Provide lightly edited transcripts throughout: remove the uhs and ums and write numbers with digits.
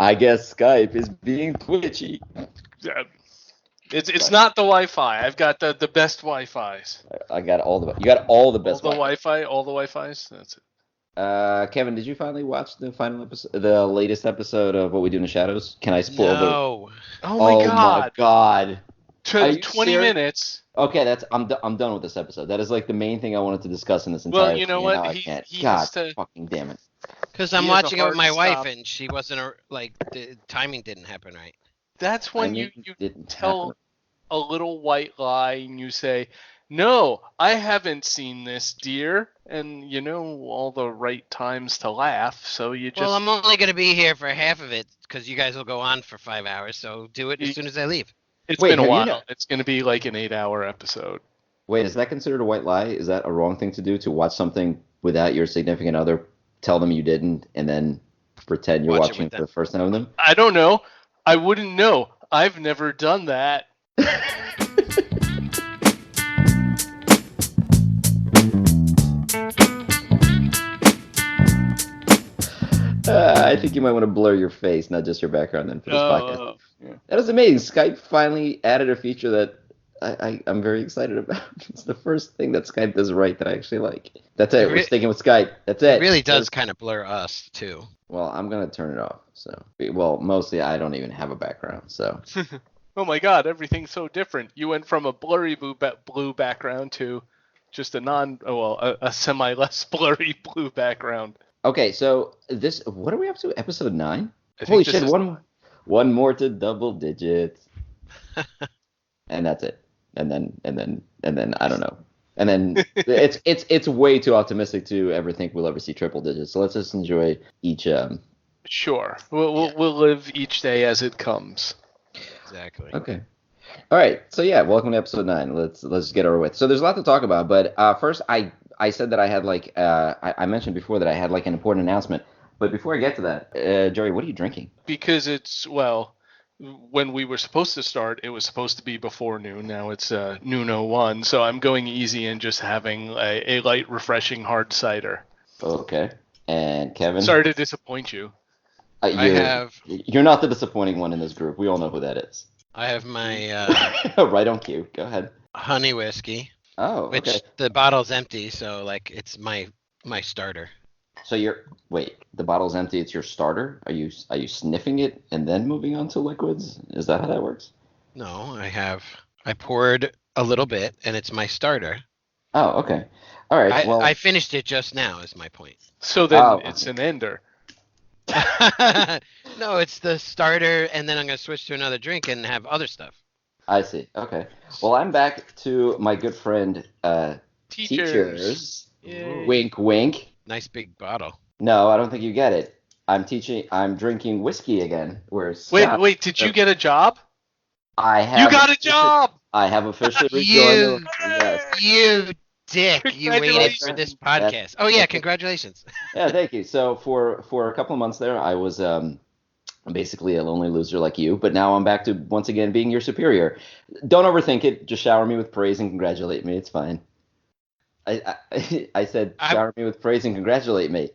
I guess Skype is being twitchy. Yeah. It's not the Wi-Fi. I've got the best Wi-Fi's. I got all the. You got all the best. All the Wi-Fi. All the Wi-Fi's. That's it. Kevin, did you finally watch the final episode, the latest episode of What We Do in the Shadows? Can I spoil No. Oh my my god! Are you 20 serious? minutes. Okay, I'm done with this episode. That is like the main thing I wanted to discuss in this entire. Well, you know thing, what? and now I He can't. has God to. fucking damn it! Because I'm He has a watching it with hard my wife, stop. and she wasn't like the timing didn't happen right. That's when I mean, you didn't tell happen. a little white lie and you say, "No, I haven't seen this, dear," and you know all the right times to laugh. So you just. Well, I'm only gonna be here for half of it because you guys will go on for 5 hours. So do it as soon as I leave. It's Wait, been a have you while. not- It's going to be like an 8-hour episode. Wait, is that considered a white lie? Is that a wrong thing to do to watch something without your significant other, tell them you didn't, and then pretend you're Watch it watching with for them. the first time with them? I don't know. I wouldn't know. I've never done that. I think you might want to blur your face, not just your background, then for this podcast. Yeah. That is amazing. Skype finally added a feature that I'm very excited about. It's the first thing that Skype does right that I actually like. That's it. We're sticking with Skype. That's it. It really does kind of blur us too. Well, I'm gonna turn it off. So, well, mostly I don't even have a background. So, Oh my God, everything's so different. You went from a blurry blue background to just a semi less blurry blue background. okay. So what are we up to? Episode 9? I think Holy this shit! is- One more to double digits, and that's it. And then I don't know. And then it's way too optimistic to ever think we'll ever see triple digits. So let's just enjoy each. Sure. We'll live each day as it comes. Exactly. Okay. All right. So yeah, welcome to episode 9. Let's get over with. So there's a lot to talk about, but first I said that I had like I mentioned before that I had like an important announcement. But before I get to that, Jerry, what are you drinking? Because when we were supposed to start, it was supposed to be before noon. Now it's noon 01, so I'm going easy and just having a light, refreshing hard cider. Okay. And Kevin. Sorry to disappoint you. You're not the disappointing one in this group. We all know who that is. I have my Right on cue. Go ahead. honey whiskey, Oh, which okay. the bottle's empty, so like it's my starter. So the bottle's empty. It's your starter. Are you sniffing it and then moving on to liquids? Is that how that works? No, I poured a little bit, and it's my starter. Oh, okay. All right. Well, I finished it just now. Is my point. So then Oh. it's an ender. No, it's the starter, and then I'm gonna switch to another drink and have other stuff. I see. Okay. Well, I'm back to my good friend Teachers. Yay. Wink, wink. Nice big bottle. No, I don't think you get it. I'm drinking whiskey again. Whereas Wait, did you get a job? I have. You got a job! I have officially You, rejoined. Yes. you dick! You waited for this podcast. Oh yeah, congratulations. Yeah, thank you. So for a couple of months there, I was basically a lonely loser like you, but now I'm back to once again being your superior. Don't overthink it. Just shower me with praise and congratulate me. It's fine. I said shower me with praise and congratulate me.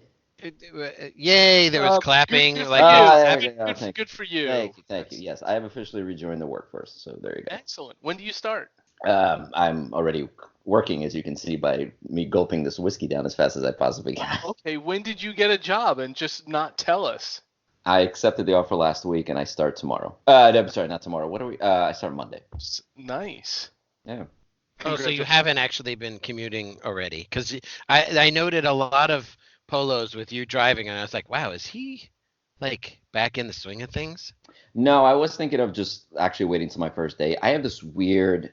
Yay! There was clapping. Good, Like good for you. Thank you. Yes, I have officially rejoined the workforce. So there you go. Excellent. When do you start? I'm already working, as you can see by me gulping this whiskey down as fast as I possibly can. Okay, when did you get a job and just not tell us? I accepted the offer last week, and I start tomorrow. I'm sorry, not tomorrow. What are we? I start Monday. Nice. Yeah. Oh, so you haven't actually been commuting already? Because I noted a lot of polos with you driving, and I was like, wow, is he like back in the swing of things? No, I was thinking of just actually waiting till my first day. I have this weird,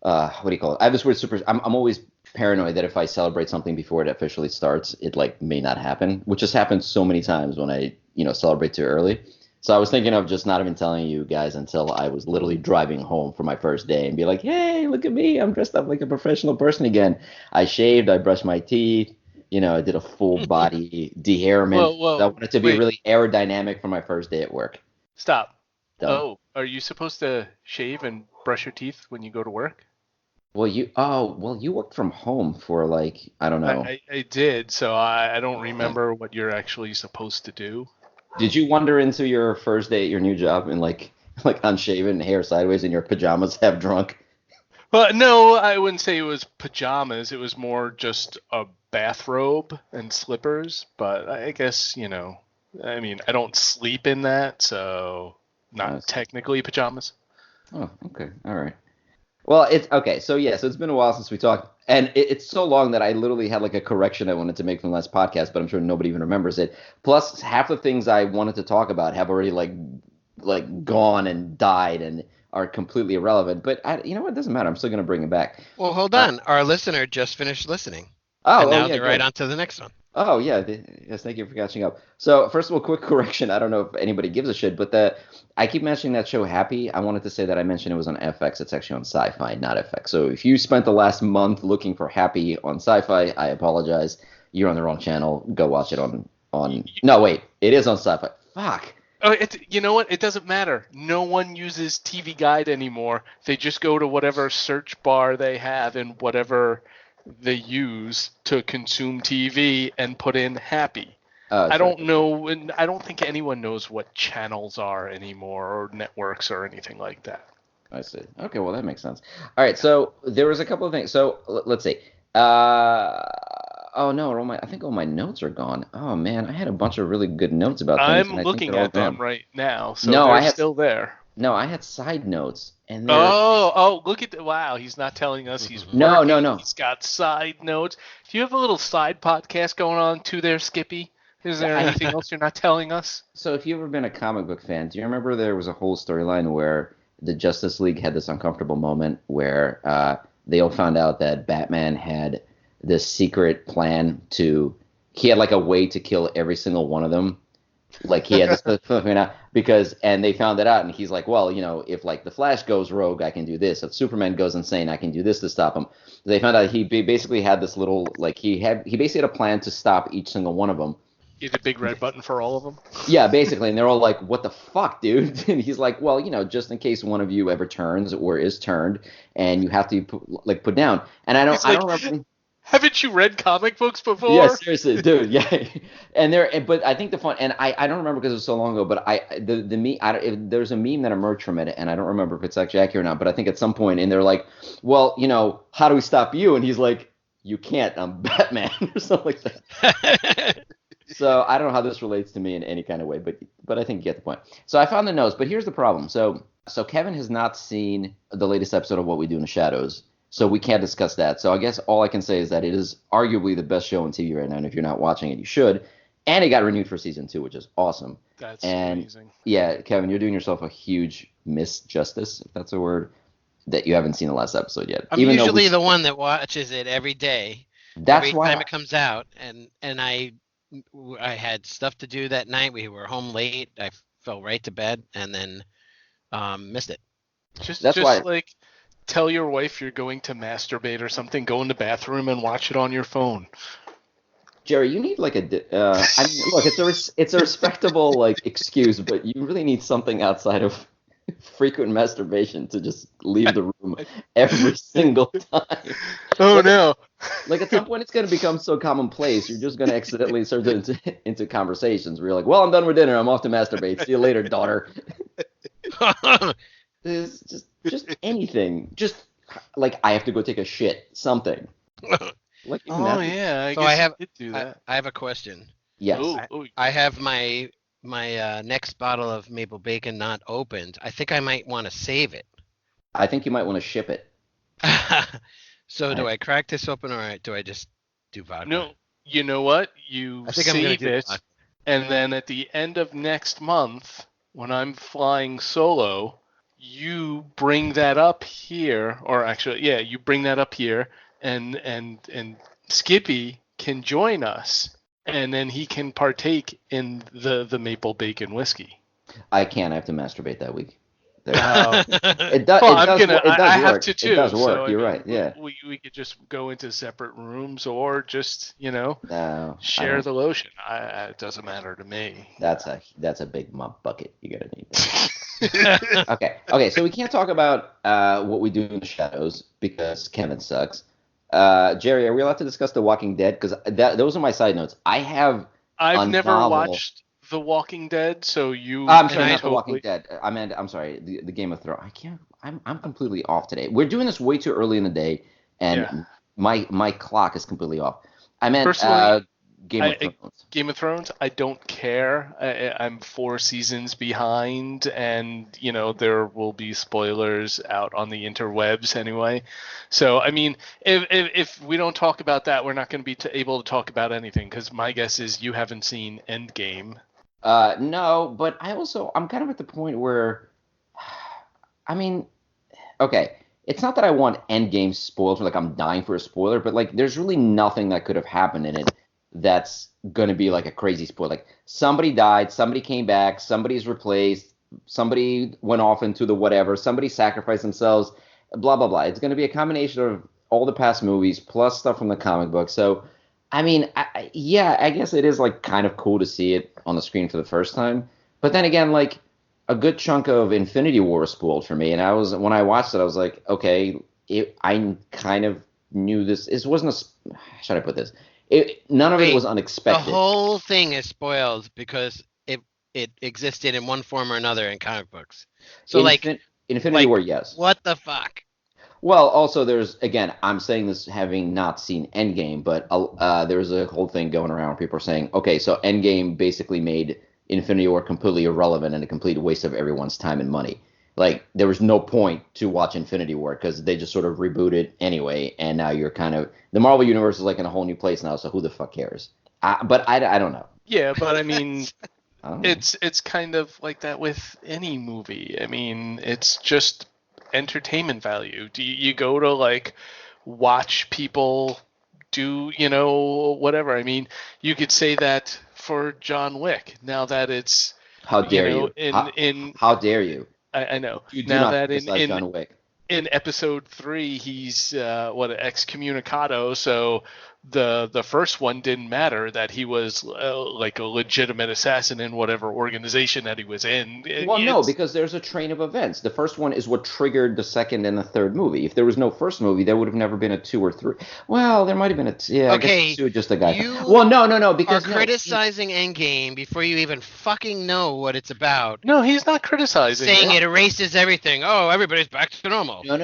what do you call it? I have this weird I'm always paranoid that if I celebrate something before it officially starts, it like may not happen, which has happened so many times when I, celebrate too early. So I was thinking of just not even telling you guys until I was literally driving home for my first day and be like, hey, look at me. I'm dressed up like a professional person again. I shaved, I brushed my teeth, I did a full body dehairment. Whoa, I wanted to be really aerodynamic for my first day at work. Stop. Done. Oh, are you supposed to shave and brush your teeth when you go to work? Well, you worked from home for like, I don't know. I did, so I don't remember what you're actually supposed to do. Did you wander into your first day at your new job and like unshaven, hair sideways, in your pajamas, half drunk? But no, I wouldn't say it was pajamas. It was more just a bathrobe and slippers. But I guess, I mean, I don't sleep in that, so not I see. technically pajamas. Oh, okay, all right. Well, it's okay. So yeah, so it's been a while since we talked, and it's so long that I literally had like a correction I wanted to make from the last podcast, but I'm sure nobody even remembers it. Plus, half the things I wanted to talk about have already like gone and died and are completely irrelevant. But you know what? It doesn't matter. I'm still gonna bring it back. Well, hold Uh, on. Our listener just finished listening, and oh, now yeah, they're right good. on to the next one. Oh yeah, yes. Thank you for catching up. So first of all, quick correction. I don't know if anybody gives a shit, but I keep mentioning that show Happy. I wanted to say that I mentioned it was on FX. It's actually on Sci-Fi, not FX. So if you spent the last month looking for Happy on Sci-Fi, I apologize. You're on the wrong channel. Go watch it on. No, wait, it is on Sci-Fi. Fuck. Oh, you know what? It doesn't matter. No one uses TV Guide anymore. They just go to whatever search bar they have and whatever they use to consume TV and put in happy. Oh, I that's right. don't know, and I don't think anyone knows what channels are anymore or networks or anything like that. I see. Okay, well that makes sense. All right, so there was a couple of things. So let's see. Uh, oh no, I think all my notes are gone. Oh man, I had a bunch of really good notes about things, and I'm I think looking they're all at them gone. right now, so No, they're still there. I had side notes, and they're Oh, look at wow, he's not telling us he's no, no, working. no. He's got side notes. Do you have a little side podcast going on too there, Skippy? Is there I anything else you're not telling us? so if you've ever been a comic book fan, do you remember there was a whole storyline where the Justice League had this uncomfortable moment where they all found out that Batman had this secret plan to he had like a way to kill every single one of them. Like he had this because and they found it out and he's like, well, if like the Flash goes rogue, I can do this. If Superman goes insane, I can do this to stop him. They found out he basically had this little like he basically had a plan to stop each single one of them. You had a big red button for all of them. Yeah, basically, and they're all like, "What the fuck, dude?" And he's like, "Well, just in case one of you ever turns or is turned, and you have to put down." And He's I like, don't remember. haven't you read comic books before? Yeah, seriously, dude. Yeah, but I think the fun, and I don't remember because it was so long ago. But the meme, there's a meme that emerged from it, and I don't remember if it's actually accurate or not. But I think at some point, and they're like, "Well, how do we stop you?" And he's like, "You can't. I'm Batman," or something like that. So I don't know how this relates to me in any kind of way, but I think you get the point. So I found the notes, but here's the problem. So Kevin has not seen the latest episode of What We Do in the Shadows, so we can't discuss that. So I guess all I can say is that it is arguably the best show on TV right now, and if you're not watching it, you should. And it got renewed for season 2, which is awesome. That's And amazing. yeah, Kevin, you're doing yourself a huge misjustice, if that's a word, that you haven't seen the last episode yet. I'm usually the one that watches it every day, That's every why time it comes out, and I had stuff to do that night. We were home late. I fell right to bed and then missed it. That's why. Like tell your wife you're going to masturbate or something. Go in the bathroom and watch it on your phone. Jerry, you need like I mean, look, it's a respectable like excuse, but you really need something outside of frequent masturbation to just leave the room every single time. Oh no! Like at some point, it's going to become so commonplace, you're just going to accidentally start into conversations where you're like, "Well, I'm done with dinner. I'm off to masturbate. See you later, daughter." It's just anything. Just like I have to go take a shit. Something. Like even Oh that. yeah, I So guess I have you could do that. I have a question. Yes. I have my next bottle of maple bacon not opened. I think I might want to save it. I think you might want to ship it. So do I crack this open or do I just do vodka? No, you know what? You I think I'm gonna save do it, vodka. and then at the end of next month, when I'm flying solo, you bring that up here, or actually, yeah, you bring that up here, and Skippy can join us, and then he can partake in the maple bacon whiskey. I can't. I have to masturbate that week. Oh. It does. Well, it does. I work. have to too. It does work. So, You're right. Yeah. We could just go into separate rooms or just No. I share don't- the lotion. It doesn't matter to me. That's a big mop bucket. You gotta need that. Okay. So we can't talk about what we do in the shadows because Kevin sucks. Jerry, are we allowed to discuss The Walking Dead? Because those are my side notes. I have I've a never novel. watched The Walking Dead, so you I'm can sorry, not The Walking totally. Dead. I'm sorry, the Game of Thrones. I can't. I'm completely off today. We're doing this way too early in the day, Yeah. and my clock is completely off. I meant Personally, Game of Thrones. Game of Thrones, I don't care. I'm 4 seasons behind, and there will be spoilers out on the interwebs anyway. So I mean, if we don't talk about that, we're not going to be able to talk about anything because my guess is you haven't seen Endgame. No, but I'm kind of at the point where, I mean, okay, it's not that I want Endgame spoiled, or like I'm dying for a spoiler, but like there's really nothing that could have happened in it that's gonna be like a crazy spoiler. Like somebody died, somebody came back, somebody's replaced, somebody went off into the whatever, somebody sacrificed themselves, blah blah blah. It's gonna be a combination of all the past movies plus stuff from the comic book. So, I mean, yeah, I guess it is like kind of cool to see it on the screen for the first time. But then again, like a good chunk of Infinity War was spoiled for me, and when I watched it, I was like, okay, I kind of knew this. It wasn't a. How should I put this? None of it Wait, was the unexpected. whole thing is spoiled because it existed in one form or another in comic books. So Infinity War, yes. what the fuck? Well, also there's again, I'm saying this having not seen Endgame, but there's a whole thing going around. People are saying, okay, so Endgame basically made Infinity War completely irrelevant and a complete waste of everyone's time and money. Like there was no point to watch Infinity War because they just sort of rebooted anyway, and now you're kind of the Marvel universe is like in a whole new place now. So who the fuck cares? I don't know. Yeah, but I mean, I don't know. it's kind of like that with any movie. I mean, it's just entertainment value. Do you go to like watch people do, whatever? I mean, you could say that for John Wick. Now that it's, How dare you? in How dare you? I know. You do Now not that criticize John Wick. in episode 3 he's excommunicado, so the first one didn't matter that he was like a legitimate assassin in whatever organization that he was in. Well, no, because there's a train of events. The first one is what triggered the second and the third movie. If there was no first movie, there would have never been a two or three. Well, there might have been yeah, I guess Okay, two, just a guy. you Well, no, are because criticizing Endgame before you even fucking know what it's about, No, he's not criticizing saying it. it erases everything. Oh, everybody's back to normal. no.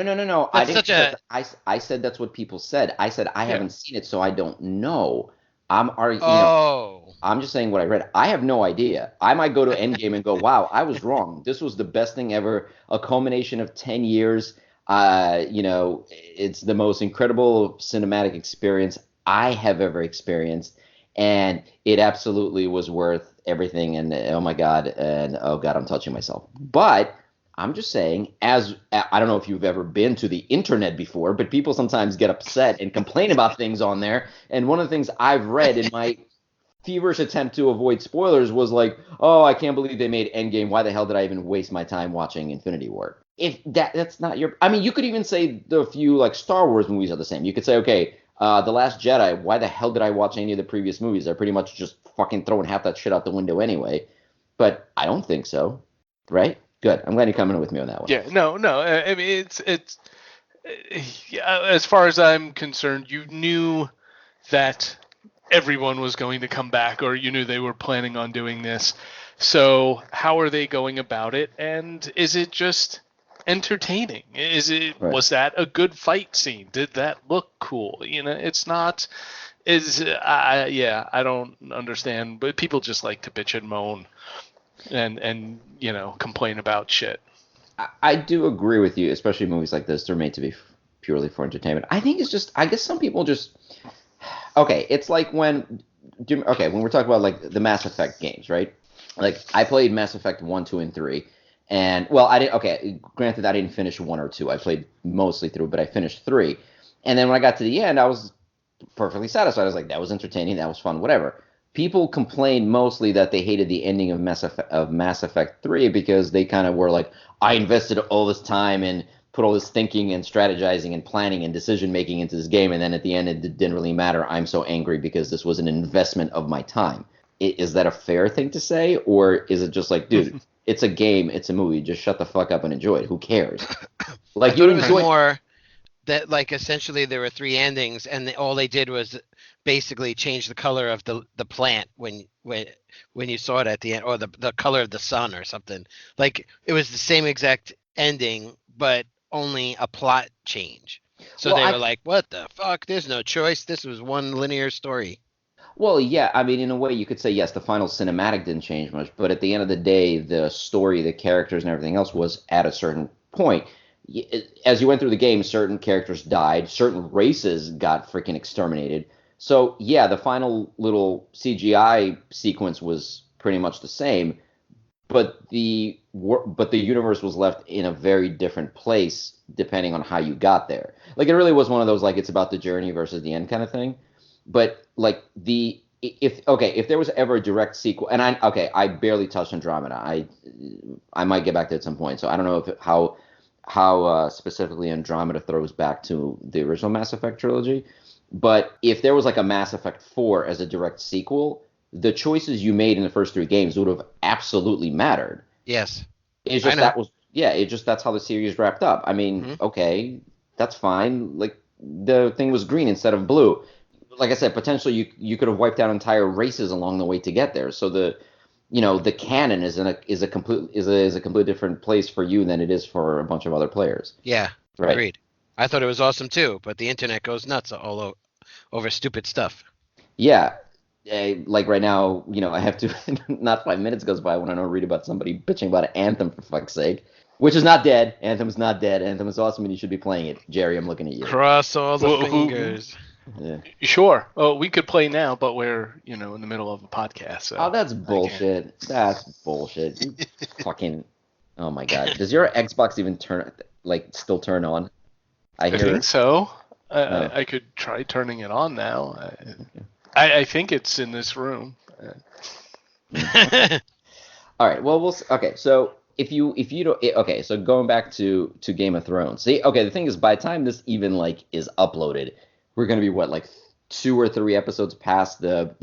I That's didn't. such a I said that's what people said. I said I Yeah. haven't seen it, so I don't know. I'm arguing. oh. I'm just saying what I read. I have no idea. I might go to Endgame and go, wow, I was wrong. This was the best thing ever. A culmination of 10 years. It's the most incredible cinematic experience I have ever experienced. And it absolutely was worth everything. And oh my God. And oh God, I'm touching myself. But I'm just saying, as I don't know if you've ever been to the internet before, but people sometimes get upset and complain about things on there. And one of the things I've read in my feverish attempt to avoid spoilers was like, oh, I can't believe they made Endgame. Why the hell did I even waste my time watching Infinity War? If that's not your, I mean, you could even say the few like Star Wars movies are the same. You could say, okay, The Last Jedi. Why the hell did I watch any of the previous movies? They're pretty much just fucking throwing half that shit out the window anyway. But I don't think so, right? Good. I'm glad you're coming with me on that one. Yeah, no. I mean, it's yeah, as far as I'm concerned, you knew that everyone was going to come back, or you knew they were planning on doing this. So how are they going about it? And is it just entertaining? Right. Was that a good fight scene? Did that look cool? It's not. I don't understand, but people just like to bitch and moan and complain about shit. I do agree with you, especially movies like this. They're made to be purely for entertainment. I think it's just, I guess some people just, okay, it's like when we're talking about like the Mass Effect games, right? Like I played Mass Effect 1, 2, and 3. And well, I didn't, okay, granted I didn't finish 1 or 2. I played mostly through, but I finished 3. And then when I got to the end, I was perfectly satisfied. I was like, that was entertaining, that was fun, whatever. People complained mostly that they hated the ending of Mass Effect 3 because they kind of were like, I invested all this time and put all this thinking and strategizing and planning and decision making into this game, and then at the end it didn't really matter. I'm so angry because this was an investment of my time. Is that a fair thing to say, or is it just like, dude, it's a game, it's a movie, just shut the fuck up and enjoy it. Who cares? I Like thought you it was enjoy. more that like essentially there were three endings, and all they did was basically change the color of the plant when you saw it at the end, or the color of the sun or something. Like it was the same exact ending, but only a plot change. So Well, they were like, "What the fuck? There's no choice. This was one linear story." yeah, I mean, in a way, you could say yes, the final cinematic didn't change much, but at the end of the day, the story, the characters, and everything else was at a certain point. As you went through the game, certain characters died, certain races got freaking exterminated. So, yeah, the final little CGI sequence was pretty much the same, but the universe was left in a very different place depending on how you got there. Like it really was one of those like it's about the journey versus the end kind of thing. But like the if there was ever a direct sequel, and I barely touched Andromeda. I might get back to it at some point. So I don't know if how specifically Andromeda throws back to the original Mass Effect trilogy. But if there was like a Mass Effect 4 as a direct sequel, the choices you made in the first three games would have absolutely mattered. Yes, It's I just know. that was yeah, it just that's how the series wrapped up. I mean, Hmm. okay, that's fine. Like the thing was green instead of blue. Like I said, potentially you could have wiped out entire races along the way to get there. So the canon is a complete different place for you than it is for a bunch of other players. Yeah, Right. agreed. I thought it was awesome too, but the internet goes nuts over stupid stuff. Yeah. Like right now, I have to not 5 minutes goes by when I don't read about somebody bitching about Anthem for fuck's sake. Which is not dead. Anthem's not dead. Anthem is awesome and you should be playing it. Jerry, I'm looking at you. Cross all the Who? fingers. Yeah. Sure. Oh, we could play now, but we're in the middle of a podcast, Oh, so that's I can't. bullshit. That's bullshit. You fucking. Oh my God. Does your Xbox even still turn on? I I think hear. so. Oh. I could try turning it on now. I think it's in this room. All right. Well, okay. So if you don't okay, so going back to Game of Thrones. See, okay, the thing is, by the time this even like is uploaded, we're gonna be what like 2 or 3 episodes past the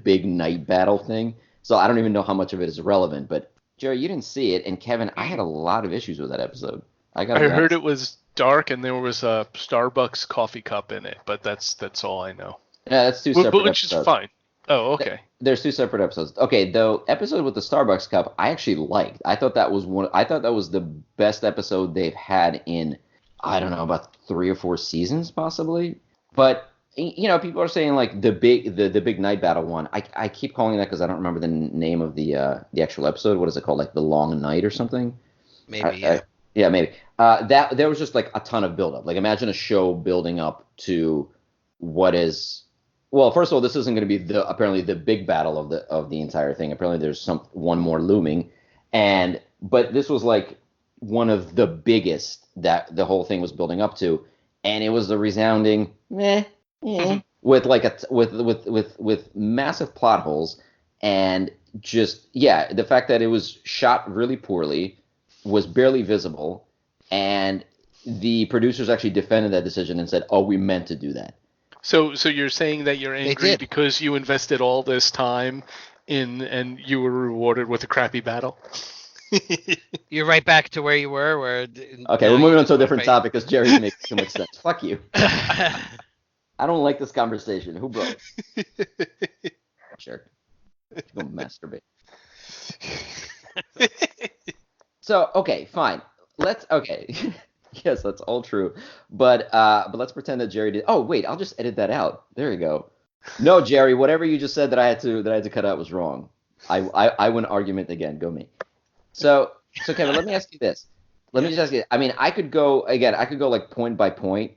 big night battle thing. So I don't even know how much of it is relevant. But Jerry, you didn't see it, and Kevin, I had a lot of issues with that episode. I gotta I be heard honest. it was dark and there was a Starbucks coffee cup in it, but that's all I know. Yeah, that's two But separate which is episodes. fine. Oh, okay. There's two separate episodes. Okay, the episode with the Starbucks cup, I actually liked. I thought that was one. I thought that was the best episode they've had in, I don't know, about 3 or 4 seasons, possibly. But people are saying like the big night battle one. I keep calling that because I don't remember the name of the actual episode. What is it called? Like the Long Night or something? I, Maybe, I, yeah. yeah, maybe. That there was just like a ton of buildup. Like imagine a show building up to what is well, first of all, this isn't going to be the apparently the big battle of the entire thing. Apparently, there's one more looming, but this was like one of the biggest that the whole thing was building up to, and it was the resounding meh, with like with massive plot holes, and just yeah, the fact that it was shot really poorly, was barely visible, and the producers actually defended that decision and said, "Oh, we meant to do that." So you're saying that you're They angry did. because you invested all this time in and you were rewarded with a crappy battle? You're right back to where you were, where Okay, now we're you moving on to just a want to different fight. topic because Jerry's making too much sense. Fuck you. I don't like this conversation. Who broke? Sure. Go masturbate. So, okay, fine. Let's okay. Yes, that's all true. But let's pretend that Jerry did. Oh, wait, I'll just edit that out. There you go. No, Jerry, whatever you just said that I had to cut out was wrong. I win argument again. Go me. So Kevin, let me ask you this. Let me Yeah. just ask you. I mean, I could go again. I could go like point by point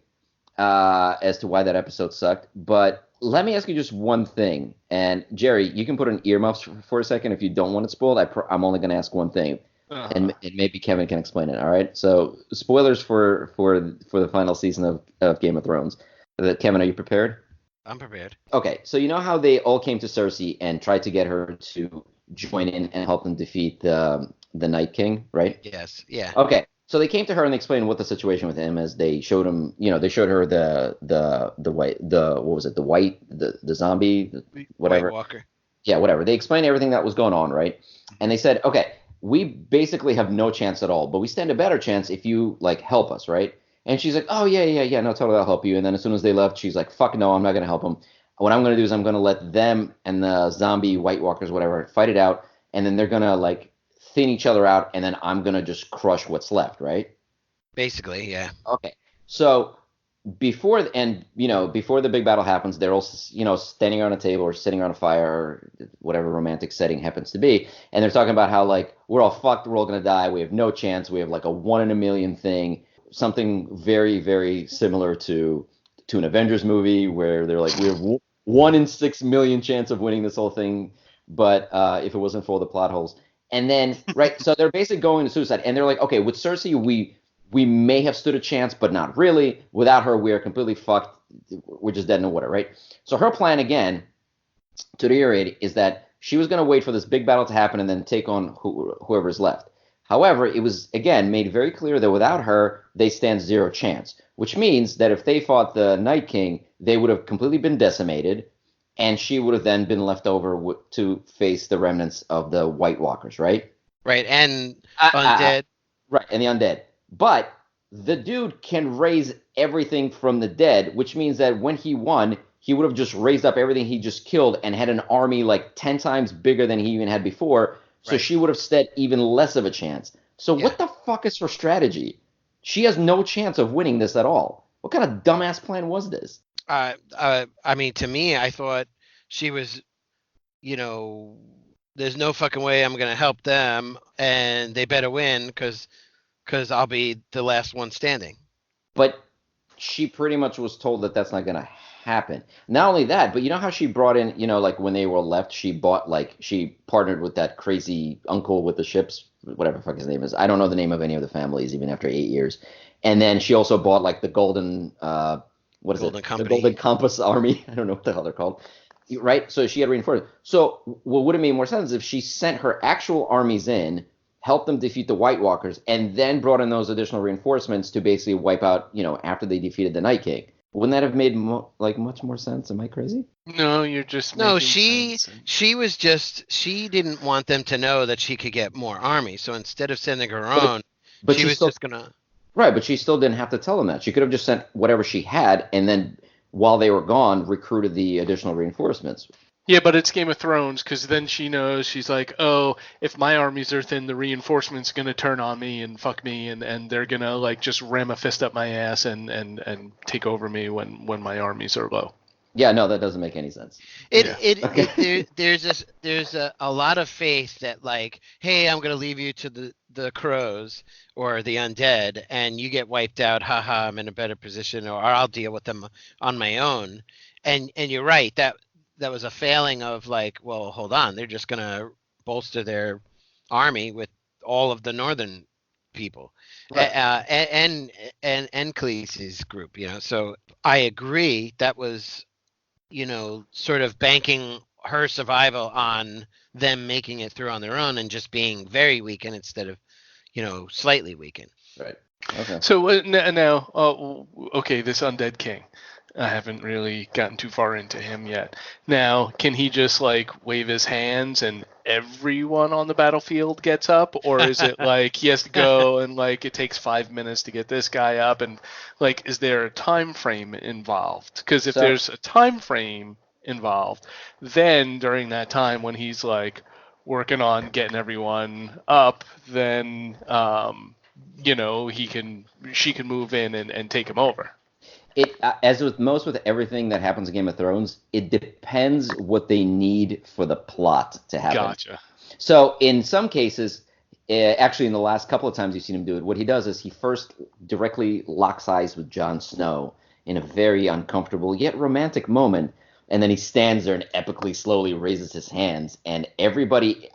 as to why that episode sucked. But let me ask you just one thing. And Jerry, you can put in earmuffs for a second if you don't want it spoiled. I'm only going to ask one thing, Uh-huh. and maybe Kevin can explain it. All right. So spoilers for the final season of Game of Thrones. Kevin, are you prepared? I'm prepared. Okay. So you know how they all came to Cersei and tried to get her to join in and help them defeat the Night King, right? Yes. Yeah. Okay. So they came to her and they explained what the situation with him is. They showed him, they showed her the white what was it? The zombie, White whatever. Walker. Yeah, whatever. They explained everything that was going on, right? And they said, "Okay, we basically have no chance at all, but we stand a better chance if you like help us, right?" And she's like, oh, yeah, no, totally, I'll help you. And then as soon as they left, she's like, fuck no, I'm not going to help them. What I'm going to do is I'm going to let them and the zombie White Walkers, whatever, fight it out. And then they're going to, like, thin each other out. And then I'm going to just crush what's left, right? Basically, yeah. Okay. So before the big battle happens, they're all, standing around a table or sitting around a fire or whatever romantic setting happens to be, and they're talking about how, like, we're all fucked, we're all gonna die, we have no chance, we have like a 1 in a million thing, something very, very similar to an Avengers movie where they're like, we have 1 in 6 million chance of winning this whole thing, but if it wasn't for all the plot holes. And then, right, so they're basically going to suicide, and they're like, okay, with Cersei, we may have stood a chance, but not really. Without her, we are completely fucked. We're just dead in the water, right? So her plan, again, to reiterate, is that she was going to wait for this big battle to happen and then take on whoever's left. However, it was, again, made very clear that without her, they stand zero chance, which means that if they fought the Night King, they would have completely been decimated, and she would have then been left over to face the remnants of the White Walkers, right? Right, and undead. Right, and the undead. But the dude can raise everything from the dead, which means that when he won, he would have just raised up everything he just killed and had an army like 10 times bigger than he even had before. So Right. she would have stood even less of a chance. So Yeah. what the fuck is her strategy? She has no chance of winning this at all. What kind of dumbass plan was this? I mean, to me, I thought she was, there's no fucking way I'm gonna help them, and they better win because I'll be the last one standing. But she pretty much was told that that's not going to happen. Not only that, but you know how she brought in, like when they were left, she partnered with that crazy uncle with the ships, whatever the fuck his name is. I don't know the name of any of the families, even after 8 years. And then she also bought like the golden, what is Golden it? Company. The Golden Compass Army. I don't know what the hell they're called. Right? So she had reinforcements. So what would have made more sense if she sent her actual armies in, helped them defeat the White Walkers, and then brought in those additional reinforcements to basically wipe out, after they defeated the Night King. Wouldn't that have made much more sense? Am I crazy? No, you're just No, making she sense. she didn't want them to know that she could get more army. So instead of sending her But, own, but she she was still just gonna. right, but she still didn't have to tell them that. She could have just sent whatever she had, and then while they were gone, recruited the additional reinforcements. Yeah, but it's Game of Thrones because then she knows she's like, oh, if my armies are thin, the reinforcements gonna turn on me and fuck me, and they're gonna like just ram a fist up my ass and take over me when my armies are low. Yeah, no, that doesn't make any sense. It, it, Okay. there's a lot of faith that, like, hey, I'm gonna leave you to the crows or the undead, and you get wiped out. Haha, I'm in a better position, or I'll deal with them on my own. And you're right, that was a failing of, like, well, hold on, they're just gonna bolster their army with all of the northern people, Right. and Khaleesi's group. So I agree that was, sort of banking her survival on them making it through on their own and just being very weakened instead of, slightly weakened. Right. Okay. So now, okay, this undead king. I haven't really gotten too far into him yet. Now, can he just like wave his hands and everyone on the battlefield gets up, or is it like he has to go and like it takes 5 minutes to get this guy up, and like is there a time frame involved? Because if So- there's a time frame involved, then during that time when he's like working on getting everyone up, then she can move in and take him over. It as with everything that happens in Game of Thrones, it depends what they need for the plot to happen. Gotcha. So in some cases, actually in the last couple of times you've seen him do it, what he does is he first directly locks eyes with Jon Snow in a very uncomfortable yet romantic moment, and then he stands there and epically slowly raises his hands, and everybody.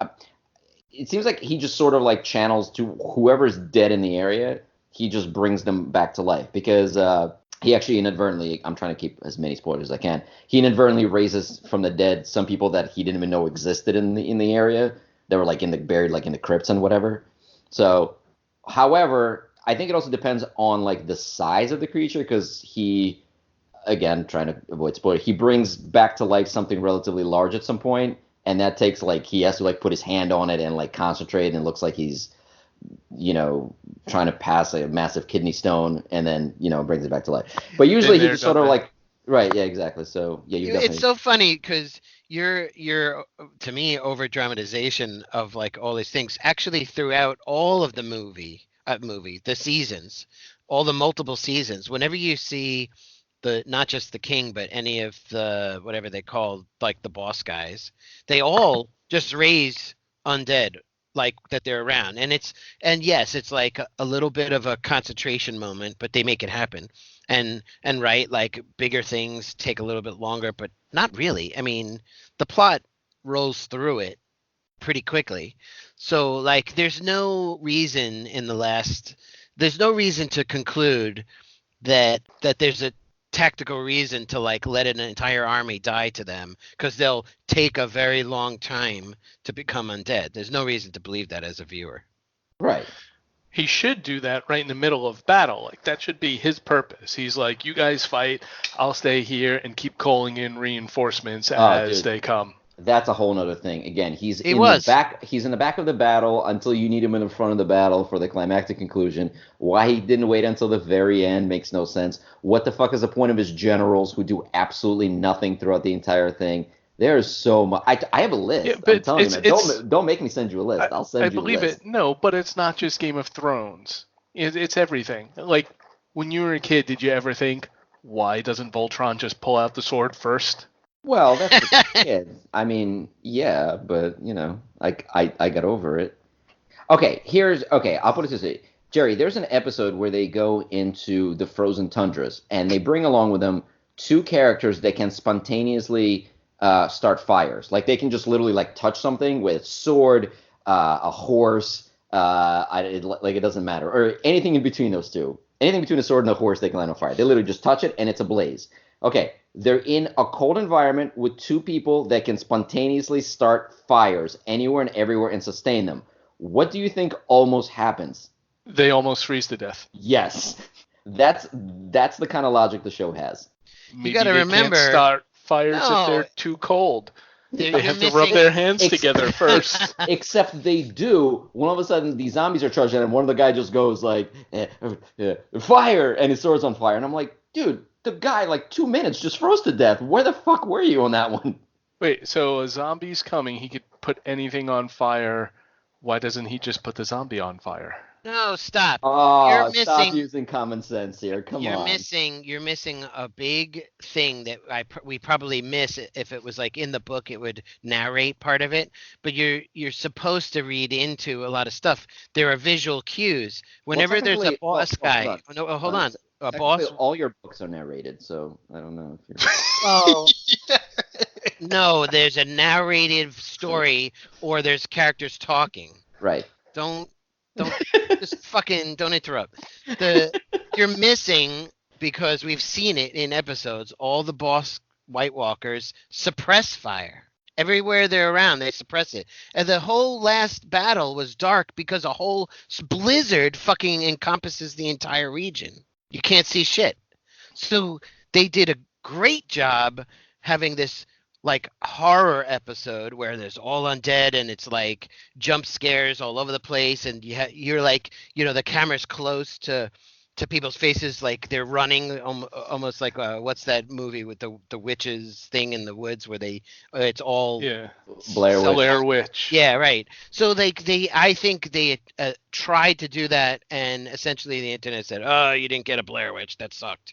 It seems like he just sort of like channels to whoever's dead in the area. He just brings them back to life because he actually inadvertently, I'm trying to keep as many spoilers as I can. He inadvertently raises from the dead some people that he didn't even know existed in the area. They were like buried like in the crypts and whatever. So, however, I think it also depends on like the size of the creature because he, again, trying to avoid spoiler, he brings back to life something relatively large at some point, and that takes like he has to like put his hand on it and like concentrate, and it looks like he's trying to pass a massive kidney stone, and then brings it back to life. But usually Been he there, just sort done of that. like right, yeah, exactly. So yeah, you It's definitely so funny because your to me over dramatization of like all these things actually throughout all of the movie the seasons, all the multiple seasons. Whenever you see the not just the king but any of the whatever they call like the boss guys, they all just raise undead like that they're around, and yes, it's like a little bit of a concentration moment, but they make it happen. And right, like bigger things take a little bit longer, but not really. I mean, the plot rolls through it pretty quickly. So like there's no reason to conclude that there's a tactical reason to like let an entire army die to them because they'll take a very long time to become undead. There's no reason to believe that as a viewer. right. He should do that right in the middle of battle. Like that should be his purpose. He's like, you guys fight, I'll stay here and keep calling in reinforcements Oh, as dude, they come. that's a whole nother thing. Again, he's He in the was. back. He's in the back of the battle until you need him in the front of the battle for the climactic conclusion. Why he didn't wait until the very end makes no sense. What the fuck is the point of his generals who do absolutely nothing throughout the entire thing? There is so much. I have a Yeah, list. I'm but telling you, man. Don't make me send you a list. I'll I send you a believe list. it. No, but it's not just Game of Thrones. It's everything. Like when you were a kid, did you ever think, why doesn't Voltron just pull out the sword first? Well, that's the kid. I mean, yeah, but I got over it. Okay. I'll put it this way, Jerry. There's an episode where they go into the frozen tundras, and they bring along with them two characters that can spontaneously start fires. Like they can just literally like touch something with sword, a horse. Like it doesn't matter, or anything in between those two. Anything between a sword and a horse, they can light on fire. They literally just touch it, and it's ablaze. Okay, they're in a cold environment with two people that can spontaneously start fires anywhere and everywhere and sustain them. What do you think almost happens? They almost freeze to death. Yes. That's the kind of logic the show has. You Maybe got to they can't remember, start fires if no, they're too cold. They you're have to rub missing. their hands Ex- together first. Except they do. When all of a sudden these zombies are charging, and one of the guy just goes like, "Fire!" and his sword's on fire, and I'm like, dude, the guy like 2 minutes just froze to death. Where the fuck were you on that one? Wait, so a zombie's coming. He could put anything on fire. Why doesn't he just put the zombie on fire? No, stop. You're Oh, stop missing. using common sense here. Come on. You're missing a big thing that we probably miss. If it was like in the book, it would narrate part of it, but you're supposed to read into a lot of stuff. There are visual cues Well, whenever there's a technically, boss hold guy. on. Oh, no, hold on. A Technically, boss. all your books are narrated, so I don't know if you're Well, no, there's a narrative story or there's characters talking. right. Don't don't just fucking don't interrupt. The You're missing because we've seen it in episodes. All the boss White Walkers suppress fire. Everywhere they're around, they suppress it. And the whole last battle was dark because a whole blizzard fucking encompasses the entire region. You can't see shit. So they did a great job having this like horror episode where there's all undead and it's like jump scares all over the place, and you're like, the camera's close to people's faces like they're running, almost like what's that movie with the witches thing in the woods where it's all Yeah, Blair Witch. Blair Witch. yeah, right. So I think they tried to do that, and essentially the internet said, "Oh, you didn't get a Blair Witch. That sucked."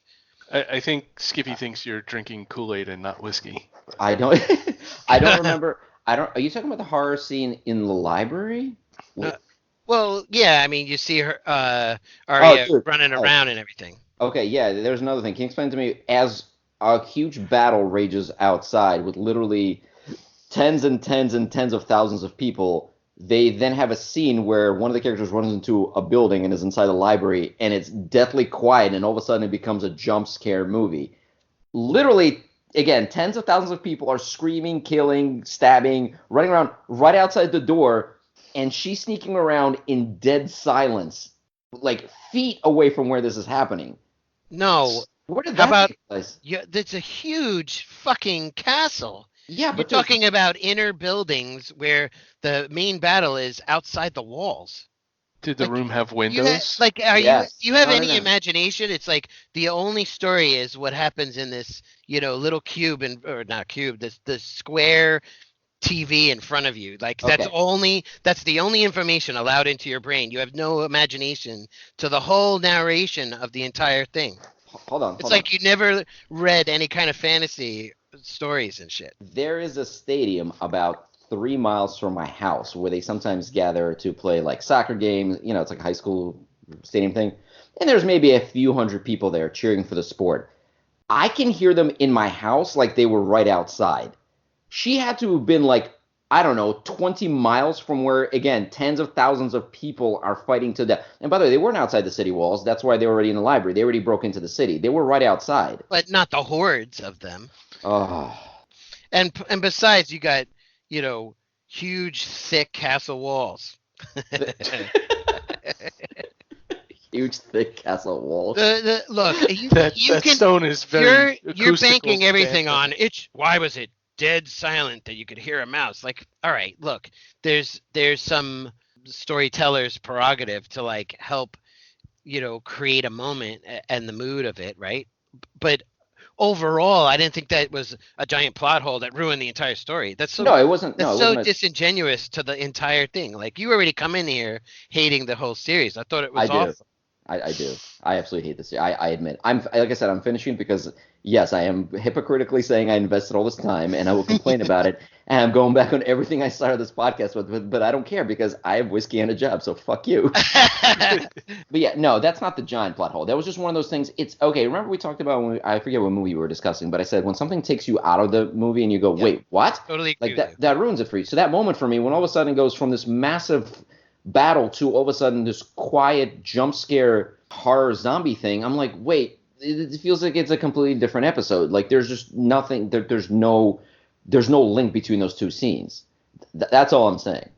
I think Skippy thinks you're drinking Kool-Aid and not whiskey. I don't. I don't remember. I don't. Are you talking about the horror scene in the library? Uh, well, yeah. I mean, you see her, Oh, Arya dude. running Oh, around and everything. okay. Yeah. There's another thing. Can you explain to me as a huge battle rages outside with literally tens and tens and tens of thousands of people? They then have a scene where one of the characters runs into a building and is inside the library, and it's deathly quiet, and all of a sudden it becomes a jump scare movie. Literally, again, tens of thousands of people are screaming, killing, stabbing, running around right outside the door, and she's sneaking around in dead silence, like feet away from where this is happening. No, Where did how that about take place? that's a huge fucking castle. Yeah, You're but there's talking about inner buildings where the main battle is outside the walls. Did the room have You windows? are Yes. you have No, no, any no. imagination? It's like the only story is what happens in this, little cube or not cube, this square TV in front of you. Like that's Okay. the only information allowed into your brain. You have no imagination to the whole narration of the entire thing. Hold on. It's Hold on. like you never read any kind of fantasy stories and shit. There is a stadium about 3 miles from my house where they sometimes gather to play like soccer games. You know, it's like a high school stadium thing. And there's maybe a few hundred people there cheering for the sport. I can hear them in my house like they were right outside. She had to have been like, I don't know, 20 miles from where, again, tens of thousands of people are fighting to death. And by the way, they weren't outside the city walls. That's why they were already in the library. They already broke into the city. They were right outside. But not the hordes of them. Oh. And besides, you got, huge, thick castle walls. Huge, thick castle walls. Look, That you can. stone is very You're banking acoustical everything damping. on it. Why was it dead silent that you could hear a mouse? Like, all right, look, there's some storyteller's prerogative to like help, create a moment and the mood of it, right? But overall, I didn't think that was a giant plot hole that ruined the entire story. No, it wasn't. That's No, it so wasn't. disingenuous to the entire thing. Like you already come in here hating the whole series. I thought it I was do. awesome. I do. I absolutely hate this. I admit. Like I said, I'm finishing because yes, I am hypocritically saying I invested all this time, and I will complain about it. And I'm going back on everything I started this podcast with, but I don't care because I have whiskey and a job. So fuck you. But yeah, no, that's not the giant plot hole. That was just one of those things. It's okay. Remember we talked about I forget what movie we were discussing, but I said when something takes you out of the movie and you go, Yeah. wait, what? Totally agree Like with you. that ruins it for you. So that moment for me, when all of a sudden it goes from this massive battle to all of a sudden this quiet jump scare horror zombie thing, I'm like, wait, it feels like it's a completely different episode. Like there's just nothing. There's no link between those two scenes. That's all I'm saying.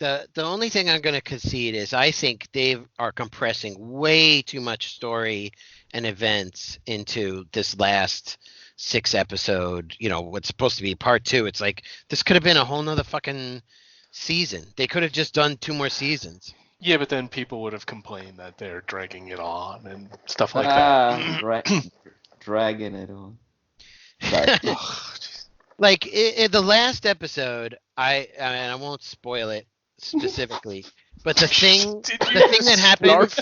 The only thing I'm going to concede is I think they are compressing way too much story and events into this last 6 episode, what's supposed to be part 2. It's like this could have been a whole nother fucking season. They could have just done 2 more seasons. Yeah, but then people would have complained that they're dragging it on and stuff like that. Dragging it on. Sorry. Oh, jeez. Like in the last episode, I mean, I won't spoil it specifically, but the thing that happened.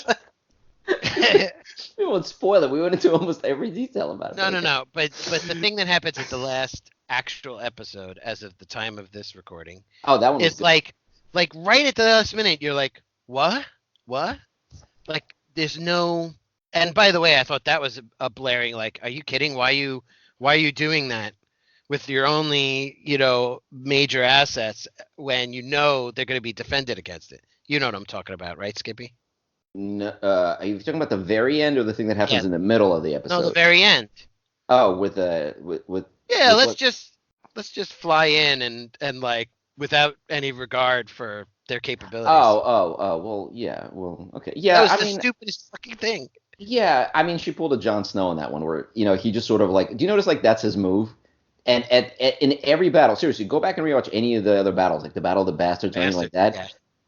We won't spoil it. We went into almost every detail about it. No. But the thing that happens at the last actual episode, as of the time of this recording, Oh, that one was is good. like right at the last minute, you're like, what? Like, there's no. And by the way, I thought that was a blaring. Like, are you kidding? Why are you doing that with your only, major assets when they're going to be defended against it? You know what I'm talking about, right, Skippy? No, are you talking about the very end or the thing that happens Yeah. in the middle of the episode? No, the very end. Oh, with Yeah, with let's what? just fly in and like without any regard for their capabilities. Well, yeah, well, okay, yeah. That was I the mean, stupidest fucking thing. yeah. I mean, she pulled a Jon Snow in that one, where he just sort of like. Do you notice like that's his move? And in every battle, seriously, go back and rewatch any of the other battles, like the Battle of the Bastards or anything like that. Yeah.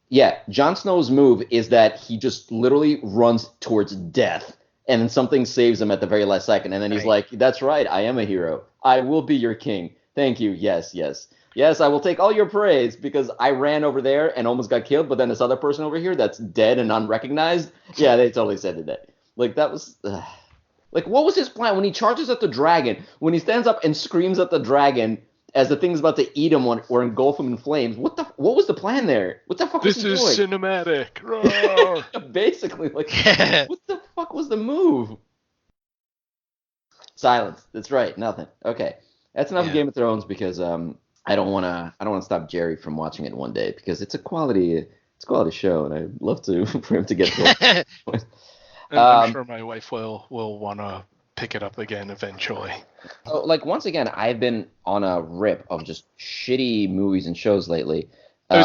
Yeah, Jon Snow's move is that he just literally runs towards death, and then something saves him at the very last second, and then he's Right. like, "That's right, I am a hero. I will be your king. Thank you. Yes, yes, yes. I will take all your praise because I ran over there and almost got killed, but then this other person over here that's dead and unrecognized. Yeah, they totally said that. Like that was." Like, what was his plan when he charges at the dragon? When he stands up and screams at the dragon as the thing's about to eat him or engulf him in flames? What was the plan there? What the fuck was This he is doing? cinematic. Roar. Basically, like, what the fuck was the move? Silence. That's right. Nothing. Okay, that's enough of Yeah. Game of Thrones because I don't want to stop Jerry from watching it one day because it's a quality show and I'd love to for him to get to it. And I'm Um, sure my wife will want to pick it up again eventually. Oh, like once again, I've been on a rip of just shitty movies and shows lately. I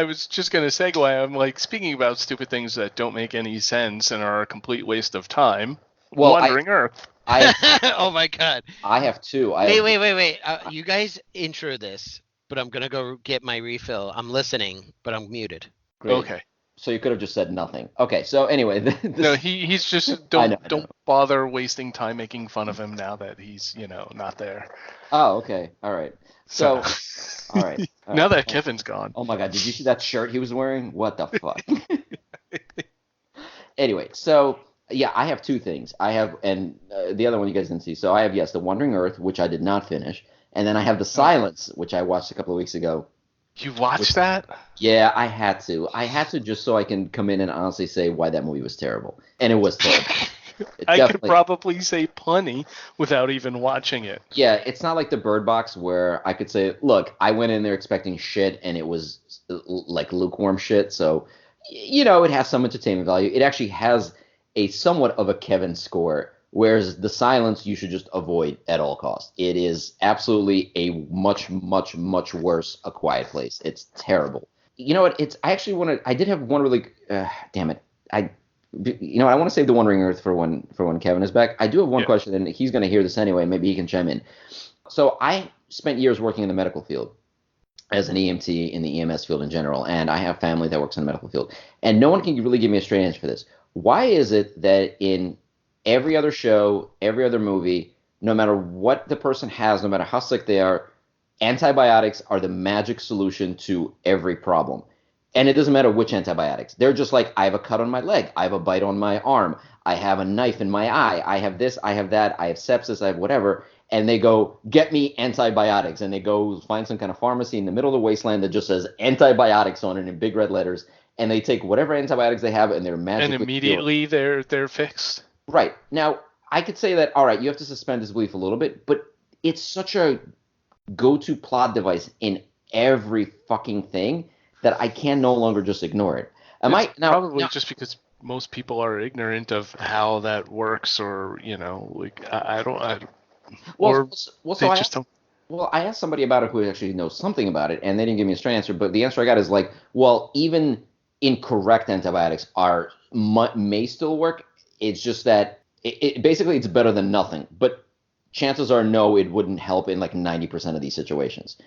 was just gonna segue. I'm like, speaking about stupid things that don't make any sense and are a complete waste of time. Well, Wandering Earth. Oh my god. I have two. Wait. You guys intro this, but I'm gonna go get my refill. I'm listening, but I'm muted. Great. Okay. So you could have just said nothing. Okay, so anyway, No, he's just I know. don't bother wasting time making fun of him now that he's not there. Oh, okay, all right. So So, all right, all now right. that Kevin's gone. Oh my God, did you see that shirt he was wearing? What the fuck? Anyway, so yeah, I have two things. I have, and the other one you guys didn't see. So I have, yes, The Wandering Earth, which I did not finish, and then I have The Silence, which I watched a couple of weeks ago. You watched that? Yeah, I had to. I had to just so I can come in and honestly say why that movie was terrible, and it was terrible. I could probably say plenty without even watching it. Yeah, it's not like the Bird Box where I could say, look, I went in there expecting shit, and it was like lukewarm shit. So, it has some entertainment value. It actually has a somewhat of a Kevin score, whereas The Silence you should just avoid at all costs. It is absolutely a much, much, much worse A Quiet Place. It's terrible. You know what? I actually wanted. I did have one really. Damn it. I want to save The Wandering Earth for when Kevin is back. I do have one question, and he's going to hear this anyway. Maybe he can chime in. So I spent years working in the medical field as an EMT in the EMS field in general, and I have family that works in the medical field, and no one can really give me a straight answer for this. Why is it that in every other show, every other movie, no matter what the person has, no matter how sick they are, antibiotics are the magic solution to every problem? And it doesn't matter which antibiotics. They're just like, I have a cut on my leg. I have a bite on my arm. I have a knife in my eye. I have this. I have that. I have sepsis. I have whatever. And they go, get me antibiotics. And they go find some kind of pharmacy in the middle of the wasteland that just says antibiotics on it in big red letters. And they take whatever antibiotics they have and they're magically And immediately they're fixed. Right. Now, I could say that, all right, you have to suspend disbelief a little bit, but it's such a go-to plot device in every fucking thing that I can no longer just ignore it. Probably just because most people are ignorant of how that works, or I don't. Well, I asked somebody about it who actually knows something about it, and they didn't give me a straight answer. But the answer I got is like, well, even incorrect antibiotics may still work. It's just that basically it's better than nothing. But chances are no, it wouldn't help in like 90% of these situations.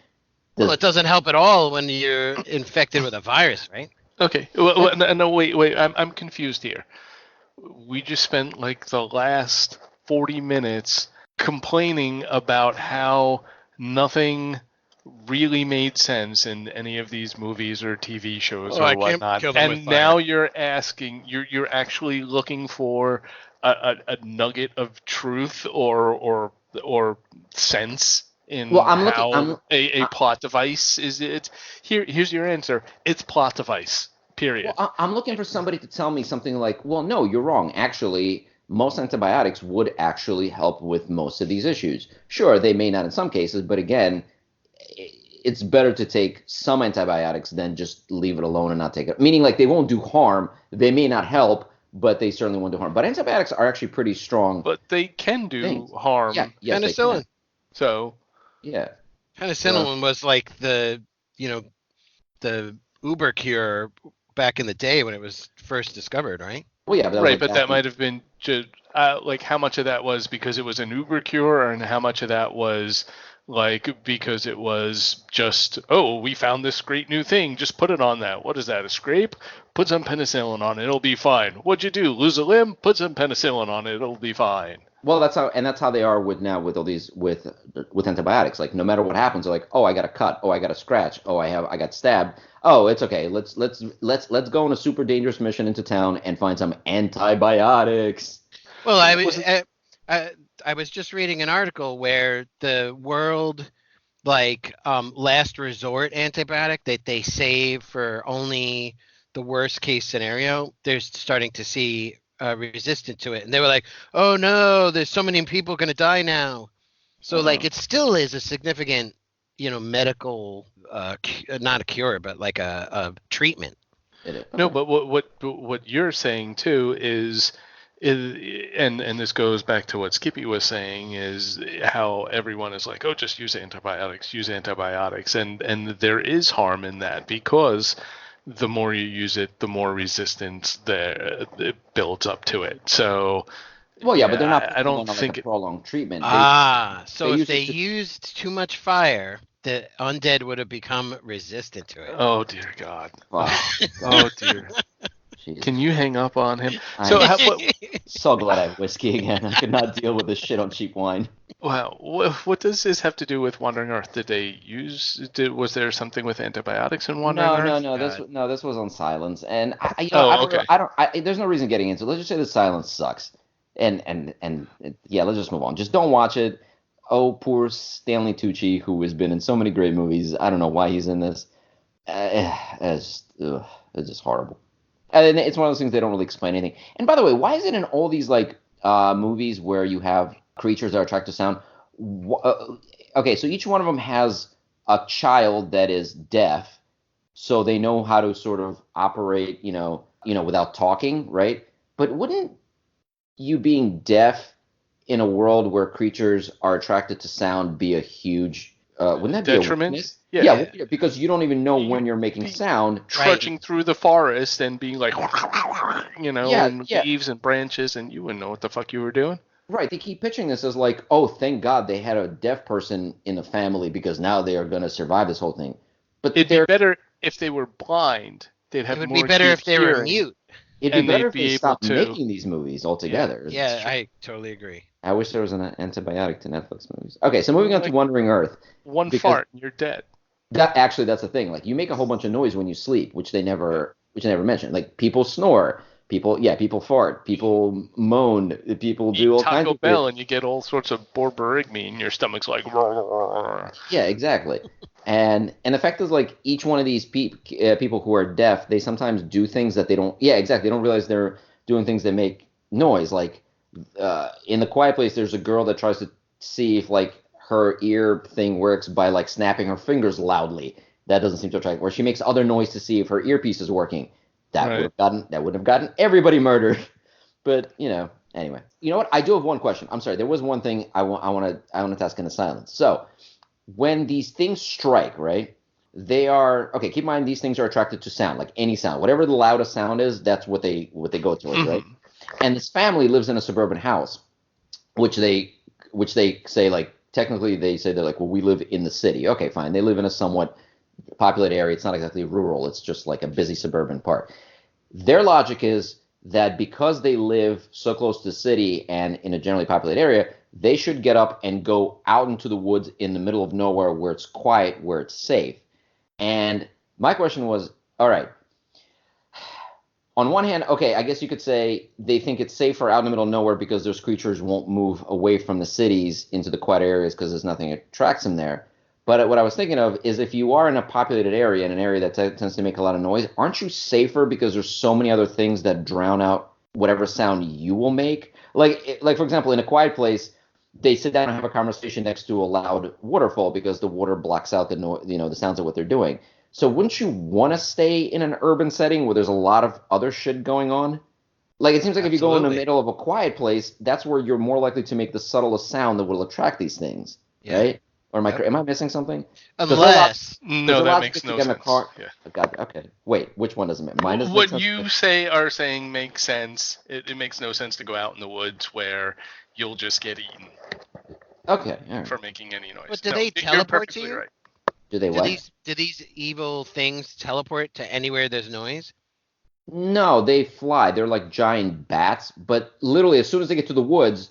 Well, it doesn't help at all when you're infected with a virus, right? Okay. Well, no, wait. I'm confused here. We just spent like the last 40 minutes complaining about how nothing really made sense in any of these movies or TV shows or whatnot. And now you're asking, you're actually looking for a nugget of truth or sense in a plot device is it. Here's your answer. It's plot device. Period. Well, I'm looking for somebody to tell me something like, well, no, you're wrong. Actually, most antibiotics would actually help with most of these issues. Sure, they may not in some cases, but again, it's better to take some antibiotics than just leave it alone and not take it. Meaning, like, they won't do harm. They may not help, but they certainly won't do harm. But antibiotics are actually pretty strong. But they can do harm. Yeah, yes, penicillin. So, yeah, penicillin was like the Uber cure back in the day when it was first discovered, right? Well, yeah, but that might have been just like how much of that was because it was an Uber cure, and how much of that was like because it was just, oh, we found this great new thing, just put it on that. What is that, a scrape? Put some penicillin on it, it'll be fine. What'd you do? Lose a limb? Put some penicillin on it, it'll be fine. Well, that's how they are with all these with antibiotics. Like no matter what happens, they're like, oh, I got a cut, oh, I got a scratch, oh, I got stabbed. Oh, it's okay. Let's go on a super dangerous mission into town and find some antibiotics. Well, I was just reading an article where the world last resort antibiotic that they save for only the worst case scenario, they're starting to see resistant to it, and they were like, oh no, there's so many people going to die now. So like it still is a significant medical not a cure, but like a treatment. No, but what you're saying too is and this goes back to what Skippy was saying, is how everyone is like, oh, just use antibiotics, and there is harm in that, because the more you use it, the more resistance it builds up to it. So, well, yeah, but they're not. I don't think prolonged treatment. So if they used too much fire, the undead would have become resistant to it. Oh dear God. Oh, Oh God. dear. Jesus. Can you hang up on him? I So am what? so glad I have whiskey again. I could not deal with this shit on cheap wine. Wow. What does this have to do with Wandering Earth? Did they use? Was there something with antibiotics in Wandering No, no, Earth? no. God. This was on silence, and Oh, okay. there's no reason getting into it. Let's just say the silence sucks, yeah, let's just move on. Just don't watch it. Oh, poor Stanley Tucci, who has been in so many great movies. I don't know why he's in this. It's just horrible. And it's one of those things they don't really explain anything. And by the way, why is it in all these like movies where you have creatures that are attracted to sound? Okay, so each one of them has a child that is deaf, so they know how to sort of operate, without talking, right? But wouldn't you being deaf in a world where creatures are attracted to sound be a huge wouldn't that be a Detriment? weakness? Yeah. Because you don't even know You when you're making be sound. trudging through the forest and being like, Yeah, and yeah. leaves and branches, and you wouldn't know what the fuck you were doing. Right, they keep pitching this as like, oh, thank God they had a deaf person in the family because now they are going to survive this whole thing. But It'd be better if they were blind. They'd It have would be more better acute if they were hearing, mute. it'd be and better they'd if they be able stopped to. making these movies Yeah. altogether. Yeah, I totally agree. I wish there was an antibiotic to Netflix movies. Okay, so moving on to Like Wandering Earth, one because fart and you're dead. that's the thing. Like you make a whole bunch of noise when you sleep, which they never mention. Like people snore, people fart, people moan, people do Eat all kinds Taco of weird. Bell and you get all sorts of borborygmi, and your stomach's like. Yeah, exactly. And the fact is, like each one of these people who are deaf, they sometimes do things that they don't. Yeah, exactly. They don't realize they're doing things that make noise. Like in the Quiet Place, there's a girl that tries to see if like her ear thing works by like snapping her fingers loudly. That doesn't seem to attract. Or she makes other noise to see if her earpiece is working. Right. That would have gotten everybody murdered. But anyway. You know what? I do have one question. I'm sorry. There was one thing I want to ask in the silence. So when these things strike, right? They are okay. Keep in mind these things are attracted to sound, like any sound, whatever the loudest sound is. That's what they go towards, right? Mhm. And this family lives in a suburban house, which they say like technically they say they're like, well, we live in the city. Okay, fine. They live in a somewhat populated area. It's not exactly rural. It's just like a busy suburban part. Their logic is that because they live so close to the city and in a generally populated area, they should get up and go out into the woods in the middle of nowhere where it's quiet, where it's safe. And my question was, all right, on one hand, okay, I guess you could say they think it's safer out in the middle of nowhere because those creatures won't move away from the cities into the quiet areas because there's nothing that attracts them there. But what I was thinking of is if you are in a populated area, in an area that tends to make a lot of noise, aren't you safer because there's so many other things that drown out whatever sound you will make? Like for example, in a quiet place, they sit down and have a conversation next to a loud waterfall because the water blocks out the sounds of what they're doing. So wouldn't you want to stay in an urban setting where there's a lot of other shit going on? Like it seems like if you go in the Absolutely. middle of a quiet place, that's where you're more likely to make the subtlest sound that will attract these things, Yeah. right? Or Yep. am I missing something? Unless No, Their that logic makes is to no get in a sense. car. Yeah. God, okay. Wait, which one doesn't make? Mine doesn't make What sense. you are saying makes sense. It makes no sense to go out in the woods where you'll just get eaten Okay, all right. for making any noise. But do No, they you're teleport to perfectly you? right. Do they Do what? these evil things teleport to anywhere there's noise? No, they fly. They're like giant bats, but literally as soon as they get to the woods,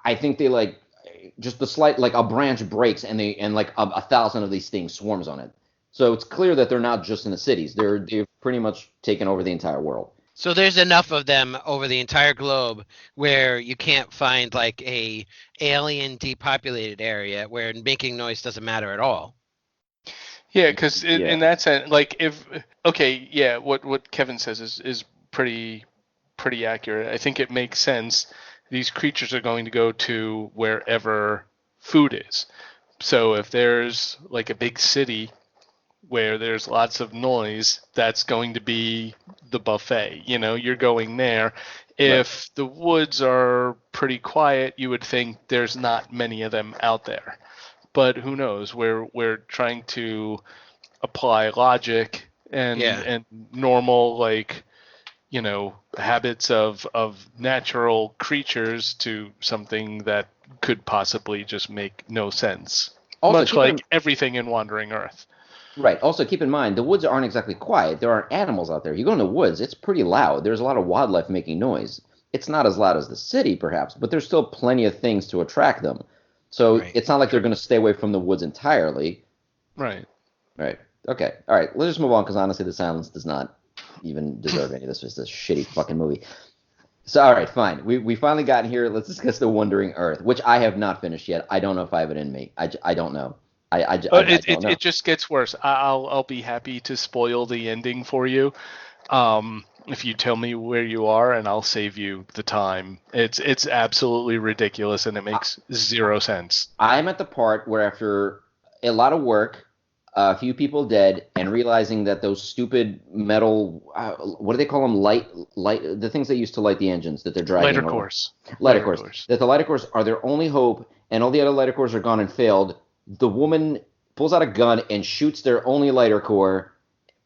I think they like just the slight like a branch breaks and like a thousand of these things swarms on it. So it's clear that they're not just in the cities. They've pretty much taken over the entire world. So there's enough of them over the entire globe where you can't find like a alien depopulated area where making noise doesn't matter at all. Yeah, because in Yeah. that sense, like if okay, yeah, what Kevin says is pretty accurate. I think it makes sense. These creatures are going to go to wherever food is. So if there's like a big city where there's lots of noise, that's going to be the buffet. You're going there. Right. If the woods are pretty quiet, you would think there's not many of them out there. But who knows? We're trying to apply logic and Yeah. and normal like habits of natural creatures to something that could possibly just make no sense. Also, much like everything in Wandering Earth. right. Also, keep in mind the woods aren't exactly quiet. There aren't animals out there. You go in the woods, it's pretty loud. There's a lot of wildlife making noise. It's not as loud as the city, perhaps, but there's still plenty of things to attract them. So Right. it's not like they're going to stay away from the woods entirely. Right. Right. Okay. All right. Let's just move on because honestly, The Silence does not even deserve any of this. It's a shitty fucking movie. So, all right, fine. We finally got here. Let's discuss The Wandering Earth, which I have not finished yet. I don't know if I have it in me. I don't know. I don't know. It just gets worse. I'll be happy to spoil the ending for you, if you tell me where you are, and I'll save you the time. It's absolutely ridiculous, and it makes zero sense. I'm at the part where after a lot of work, a few people dead, and realizing that those stupid metal, what do they call them? Light, the things they used to light the engines that they're dragging. Lighter over. cores. Lighter cores. That the lighter cores are their only hope, and all the other lighter cores are gone and failed. The woman pulls out a gun and shoots their only lighter core,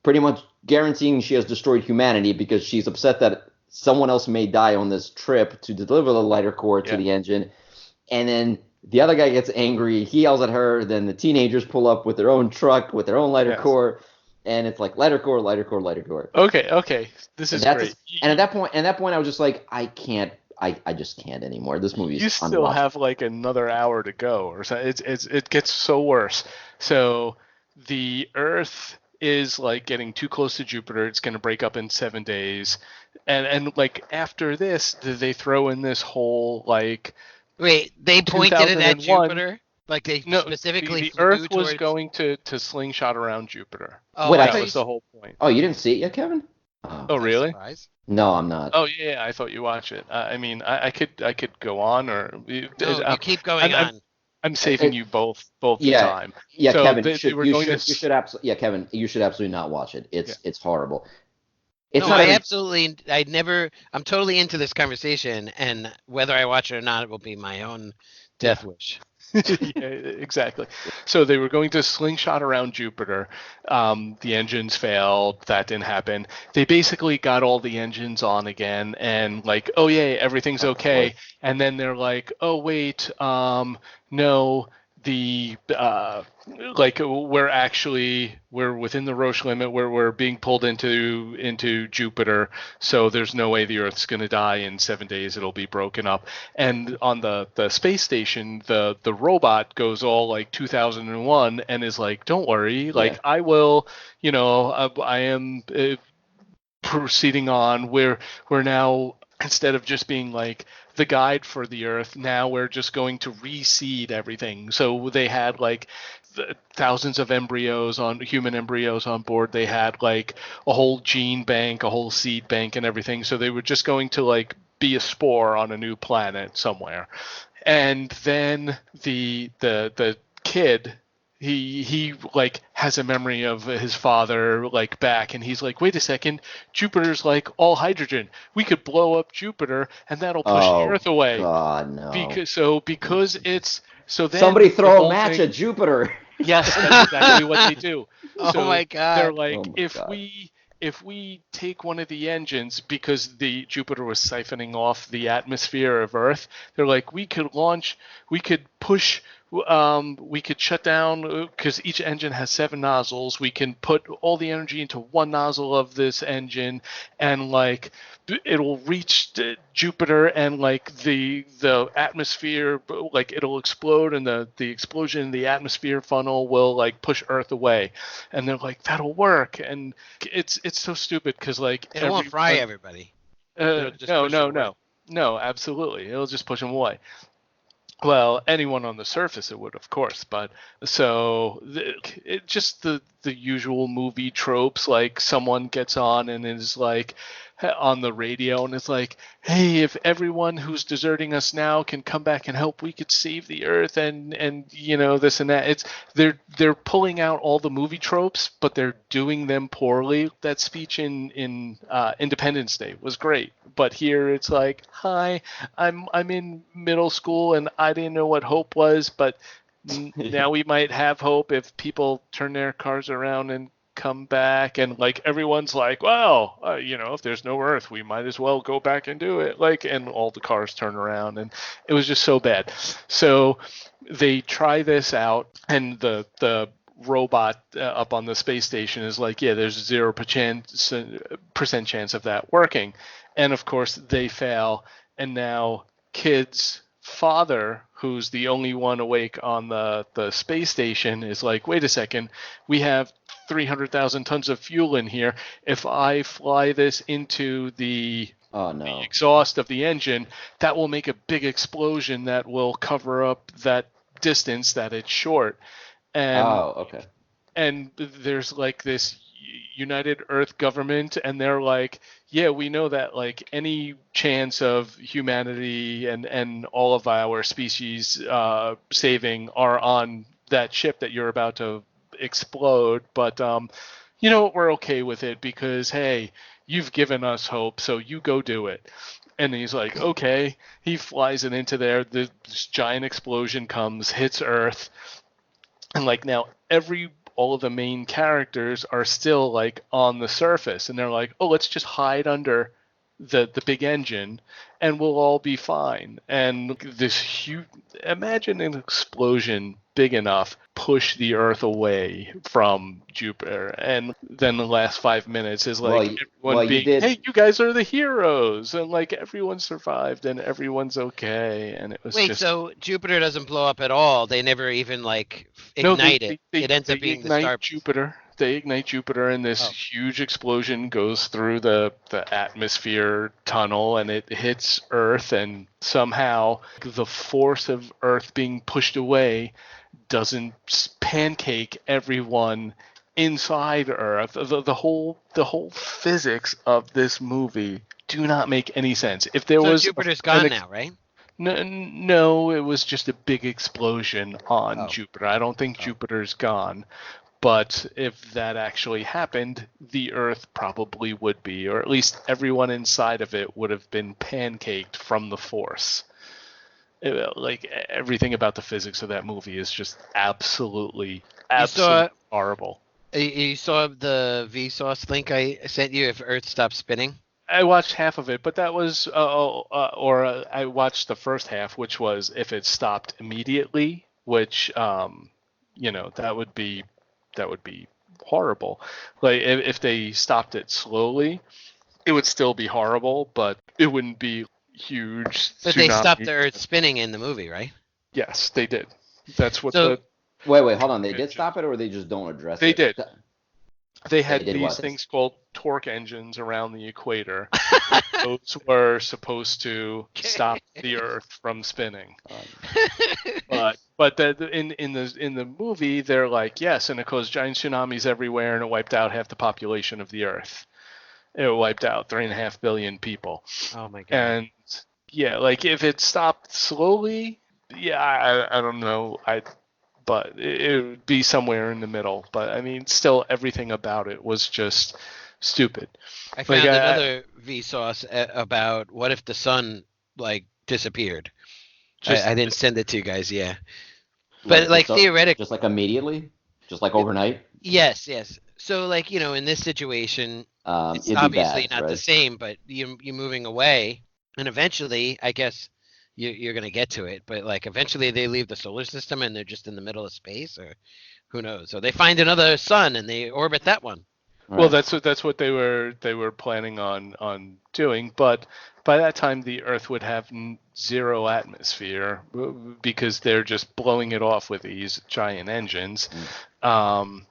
pretty much guaranteeing she has destroyed humanity because she's upset that someone else may die on this trip to deliver the lighter core to the engine. And then the other guy gets angry. He yells at her. Then the teenagers pull up with their own truck with their own lighter core, and it's like lighter core, lighter core, lighter core. Okay, this is great. And at that point, I was just like, I can't. I just can't anymore. This movie is You still have like another hour to go, or so. It gets so worse. So the Earth is like getting too close to Jupiter. It's going to break up in 7 days, and like after this, they throw in this whole like. Wait, they pointed it at Jupiter? Like they specifically the flew Earth was towards... going to slingshot around Jupiter. Oh, wait, that was the whole point. Oh, you didn't see it yet, Kevin? Oh, really? Surprise. No, I'm not. Oh yeah, I thought you watched it. I mean, I could go on, or you keep going on. I'm saving you both the time. Yeah, so Kevin, you should absolutely. Yeah, Kevin, you should absolutely not watch it. It's horrible. It's not I'm totally into this conversation, and whether I watch it or not, it will be my own death wish. Yeah, exactly. So they were going to slingshot around Jupiter. The engines failed. That didn't happen. They basically got all the engines on again, and like, oh yeah, everything's okay. And then they're like, oh wait, no, the like we're within the Roche limit where we're being pulled into Jupiter, so there's no way the Earth's going to die in 7 days. It'll be broken up. And on the space station, the robot goes all like 2001 and is like, don't worry, like I will, I am proceeding on. We're now, instead of just being like the guide for the Earth, now we're just going to reseed everything. So they had like thousands of human embryos on board. They had like a whole gene bank, a whole seed bank, and everything. So they were just going to like be a spore on a new planet somewhere. And then the kid, he like has a memory of his father like back, and he's like, wait a second, Jupiter's like all hydrogen. We could blow up Jupiter and that'll push the Earth away. God, no. Because it's so then somebody throw a match at Jupiter. Yes, that's exactly what they do. Oh my God. They're like, if we take one of the engines, because the Jupiter was siphoning off the atmosphere of Earth, they're like, we could push, we could shut down, because each engine has 7 nozzles. We can put all the energy into one nozzle of this engine, and like it'll reach Jupiter, and like the atmosphere, like it'll explode, and the explosion in the atmosphere funnel will like push Earth away. And they're like, that'll work. And it's so stupid because like it won't fry everybody. No, absolutely, it'll just push them away. Well, anyone on the surface it would, of course, but so it just the usual movie tropes, like someone gets on and is like on the radio and it's like, hey, if everyone who's deserting us now can come back and help, we could save the Earth, and this and that. They're pulling out all the movie tropes, but they're doing them poorly. That speech in Independence Day was great, but here it's like, hi, I'm in middle school and I didn't know what hope was, but now we might have hope if people turn their cars around and come back, and like everyone's like, well, if there's no Earth, we might as well go back and do it. Like, and all the cars turn around, and it was just so bad. So they try this out, and the robot up on the space station is like, yeah, there's 0% chance of that working, and of course they fail, and now kid's father, who's the only one awake on the space station, is like, wait a second, we have 300,000 tons of fuel in here. If I fly this into the exhaust of the engine, that will make a big explosion that will cover up that distance that it's short. And there's like this United Earth government, and they're like, yeah, we know that like any chance of humanity and all of our species saving are on that ship that you're about to explode, but we're okay with it because, hey, you've given us hope, so you go do it. And he's like, okay. He flies it into there. This giant explosion comes, hits Earth, and like now all of the main characters are still like on the surface, and they're like, oh, let's just hide under the big engine and we'll all be fine. And this huge, imagine an explosion big enough push the Earth away from Jupiter, and then the last 5 minutes is like everyone being, hey, you guys are the heroes, and like everyone survived and everyone's okay, and it was so Jupiter doesn't blow up at all? They never even like ignite it? It ends up being the star. They ignite Jupiter, and this huge explosion goes through the atmosphere tunnel, and it hits Earth, and somehow the force of Earth being pushed away doesn't pancake everyone inside Earth. The whole physics of this movie do not make any sense. If there was Jupiter's gone now, right? No, it was just a big explosion on Jupiter. I don't think Jupiter's gone. But if that actually happened, the Earth probably would be, or at least everyone inside of it would have been pancaked from the force. Like everything about the physics of that movie is just absolutely horrible. You saw the Vsauce link I sent you, if Earth stops spinning? I watched half of it, but that was, I watched the first half, which was if it stopped immediately, which, that would be horrible. Like if they stopped it slowly, it would still be horrible, but it wouldn't be huge. But they stopped the Earth spinning in the movie, right? Yes, they did. That's what Wait, hold on. They did stop it, or they just don't address it? They did. They had these things called torque engines around the equator. Those were supposed to stop the Earth from spinning. But in the movie, they're like, yes, and it caused giant tsunamis everywhere, and it wiped out half the population of the Earth. It wiped out 3.5 billion people. Oh my god! And yeah, like if it stopped slowly, yeah, I don't know, but it would be somewhere in the middle. But I mean, still, everything about it was just stupid. I found another Vsauce about what if the sun like disappeared. I didn't send it to you guys, yeah. But like theoretically, just like immediately, just like overnight. Yes. So like in this situation, it's obviously not the same, but you're moving away, and eventually, I guess you're gonna get to it. But like eventually, they leave the solar system and they're just in the middle of space, or who knows? So they find another sun and they orbit that one. Right. Well, that's what they were planning on doing, but by that time the Earth would have zero atmosphere because they're just blowing it off with these giant engines. Honestly,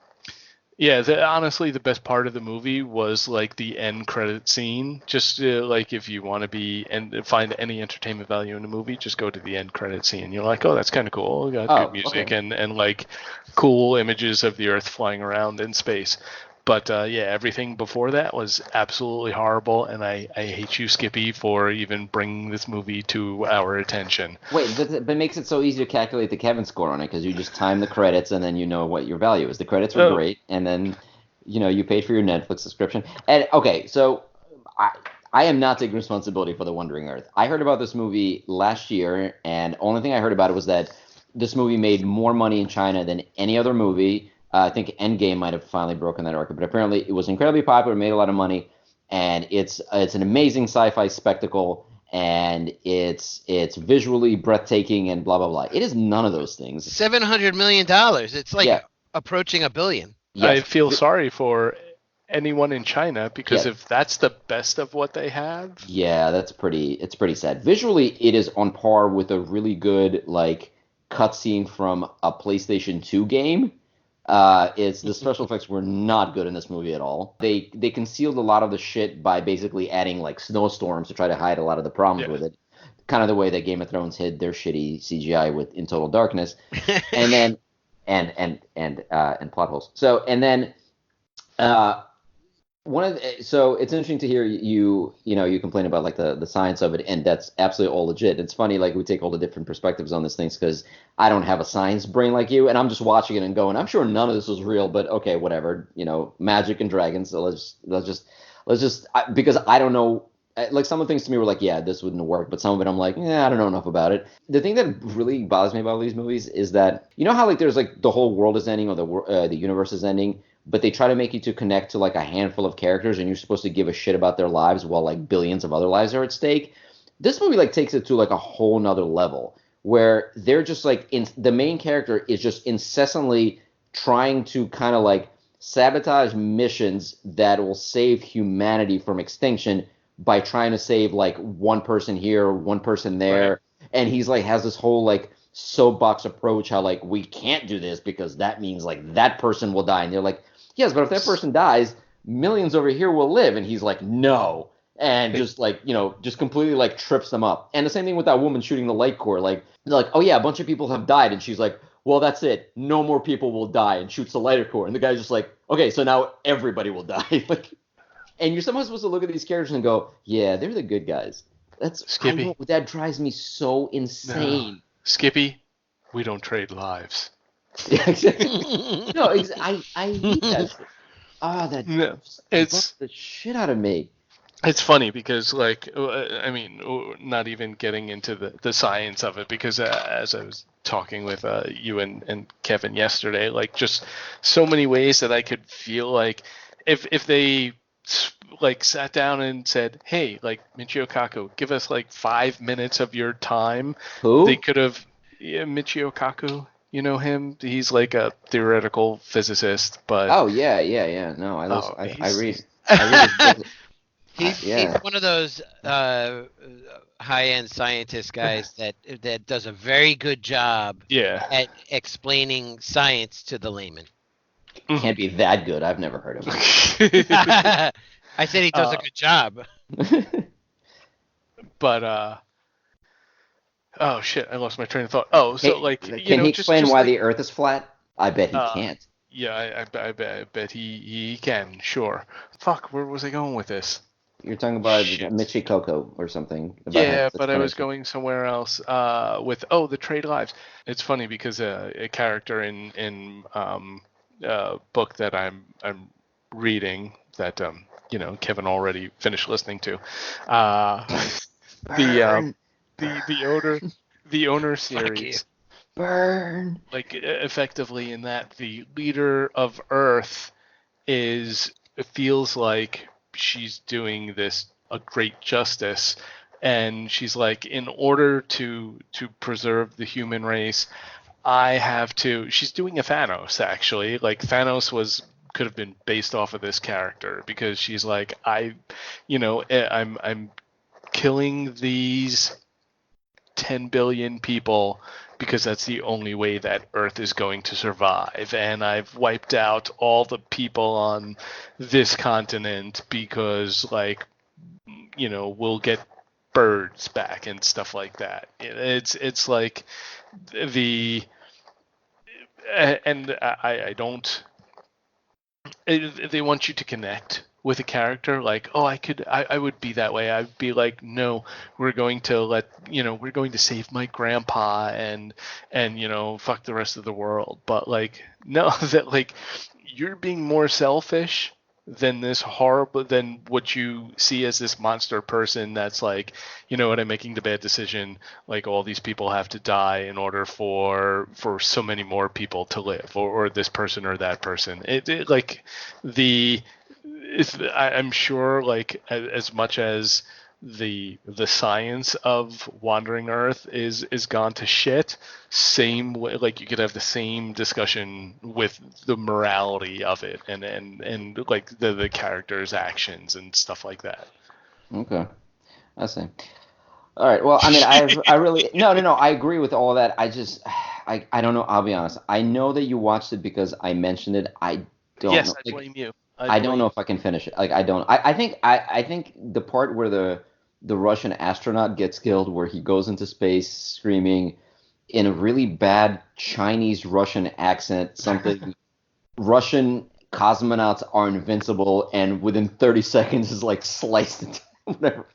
the best part of the movie was like the end credit scene. Just like if you want to find any entertainment value in the movie, just go to the end credit scene. You're like, oh, that's kind of cool. We got good music and like cool images of the Earth flying around in space. But everything before that was absolutely horrible, and I hate you, Skippy, for even bringing this movie to our attention. Wait, but it makes it so easy to calculate the Kevin score on it, because you just time the credits and then you know what your value is. The credits were great, and then you paid for your Netflix subscription. And okay, so I am not taking responsibility for The Wandering Earth. I heard about this movie last year, and the only thing I heard about it was that this movie made more money in China than any other movie. I think Endgame might have finally broken that record, but apparently it was incredibly popular, made a lot of money, and it's an amazing sci-fi spectacle, and it's visually breathtaking and blah blah blah. It is none of those things. $700 million. It's like Yeah. approaching $1 billion. I Yes. feel sorry for anyone in China because Yeah. if that's the best of what they have, Yeah, it's pretty sad. Visually, it is on par with a really good like cutscene from a PlayStation 2 game. It's the special effects were not good in this movie at all. They concealed a lot of the shit by basically adding like snowstorms to try to hide a lot of the problems yeah. with it. Kind of the way that Game of Thrones hid their shitty CGI with In Total Darkness, and then and plot holes. So and then uh, so it's interesting to hear you complain about like the science of it, and that's absolutely all legit. It's funny like we take all the different perspectives on these things because I don't have a science brain like you, and I'm just watching it and going, I'm sure none of this was real, but okay, whatever, magic and dragons. So because I don't know. Like some of the things to me were like, yeah, this wouldn't work, but some of it I'm like, yeah, I don't know enough about it. The thing that really bothers me about these movies is that how like there's like the whole world is ending or the universe is ending, but they try to make you to connect to like a handful of characters and you're supposed to give a shit about their lives while like billions of other lives are at stake. This movie like takes it to like a whole nother level where they're just like the main character is just incessantly trying to kind of like sabotage missions that will save humanity from extinction by trying to save like one person here, one person there. Right. And he's like has this whole like soapbox approach how like we can't do this because that means like that person will die. And they're like, yes, but if that person dies, millions over here will live. And he's like, no. And just like, just completely like trips them up. And the same thing with that woman shooting the light core. Like, they're like, oh yeah, a bunch of people have died. And she's like, well, that's it. No more people will die, and shoots the lighter core. And the guy's just like, okay, so now everybody will die. Like, and you're somehow supposed to look at these characters and go, yeah, they're the good guys. Skippy. That drives me so insane. No. Skippy, we don't trade lives. Yeah, exactly. No, I hate that. That No, bugs the shit out of me. It's funny because, like, I mean, not even getting into the science of it, because as I was talking with you and Kevin yesterday, like, just so many ways that I could feel like if they like sat down and said, hey, like, Michio Kaku, give us like 5 minutes of your time. Who? They could have, yeah, Michio Kaku. You know him? He's like a theoretical physicist, but Oh yeah. No, I read his book. He's one of those high-end scientist guys that does a very good job yeah. at explaining science to the layman. Can't be that good. I've never heard of him. I said he does a good job. But oh shit, I lost my train of thought. Oh, so like, can he explain why the Earth is flat? I bet he can't. Yeah, I bet he can. Sure. Fuck, where was I going with this? You're talking about Michi Coco or something. Yeah, but I was going somewhere else. With the trade lives. It's funny because a character in book that I'm reading that Kevin already finished listening to. The owner series. Burn. Like effectively in that the leader of Earth feels like she's doing this a great justice, and she's like, in order to preserve the human race, I have to. She's doing a Thanos actually. Like Thanos could have been based off of this character because she's like, I'm killing these 10 billion people because that's the only way that Earth is going to survive, and I've wiped out all the people on this continent because we'll get birds back and stuff like that. It's like I don't. They want you to connect with a character, like, oh, I would be that way. I'd be like, no, we're going to save my grandpa and fuck the rest of the world. But like, no, that like you're being more selfish than what you see as this monster person that's like, I'm making the bad decision. Like all these people have to die in order for so many more people to live, or this person or that person. It like the I'm sure like as much as the science of Wandering Earth is gone to shit. Same way, like you could have the same discussion with the morality of it and like the characters' actions and stuff like that. Okay, I see. All right. Well, I mean, I really no. I agree with all that. I don't know. I'll be honest. I know that you watched it because I mentioned it. I don't Yes, know. I blame you. I don't know if I can finish it. Like I don't. I think the part where the Russian astronaut gets killed, where he goes into space screaming in a really bad Chinese Russian accent, something Russian cosmonauts are invincible, and within 30 seconds is like sliced into whatever.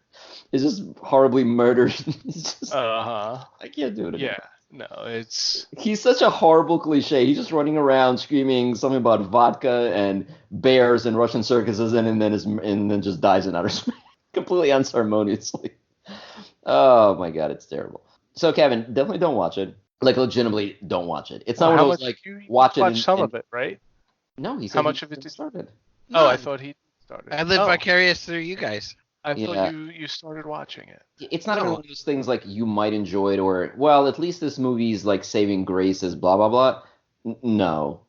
It's just horribly murdered. It's just, Uh-huh. I can't do it anymore. Yeah. No, it's He's such a horrible cliche. He's just running around screaming something about vodka and bears and Russian circuses, and then just dies in outer space completely unceremoniously. Oh my god, it's terrible. So Kevin, definitely don't watch it. Like legitimately, don't watch it. It's not one how of those much like you watch it watched some and of it, right? no. He How said he much of it did started. Oh, I None. thought he started. I live Oh, vicarious through you guys. I thought Yeah. you started watching it. It's not even No. one of those things like you might enjoy it or well, at least this movie's like saving grace as blah blah blah. No,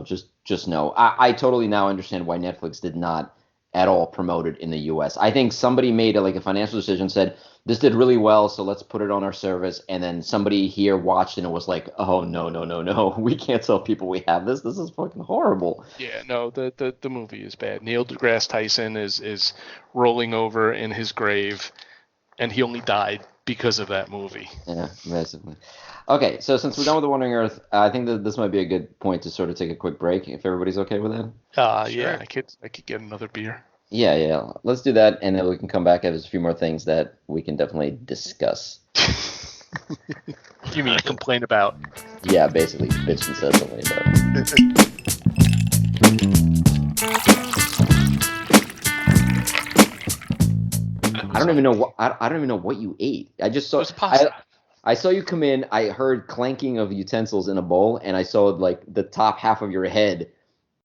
just no. I totally now understand why Netflix did not at all promote it in the US. I think somebody made like a financial decision, said this did really well, so let's put it on our service, and then somebody here watched and it was like, oh no, we can't tell people we have this. This is fucking horrible. Yeah, no, the movie is bad. Neil deGrasse Tyson is rolling over in his grave, and he only died because of that movie. Yeah, massively. Okay, so since we're done with the Wandering Earth, I think that this might be a good point to sort of take a quick break, if everybody's okay with that. Yeah, Sure. I could get another beer. Yeah. Let's do that, and then we can come back. There's a few more things that we can definitely discuss. You mean complain about? Yeah, basically, bitch incessantly about it. I don't even know what I don't even know what you ate. I just It saw was pasta. I saw you come in. I heard clanking of utensils in a bowl, and I saw like the top half of your head,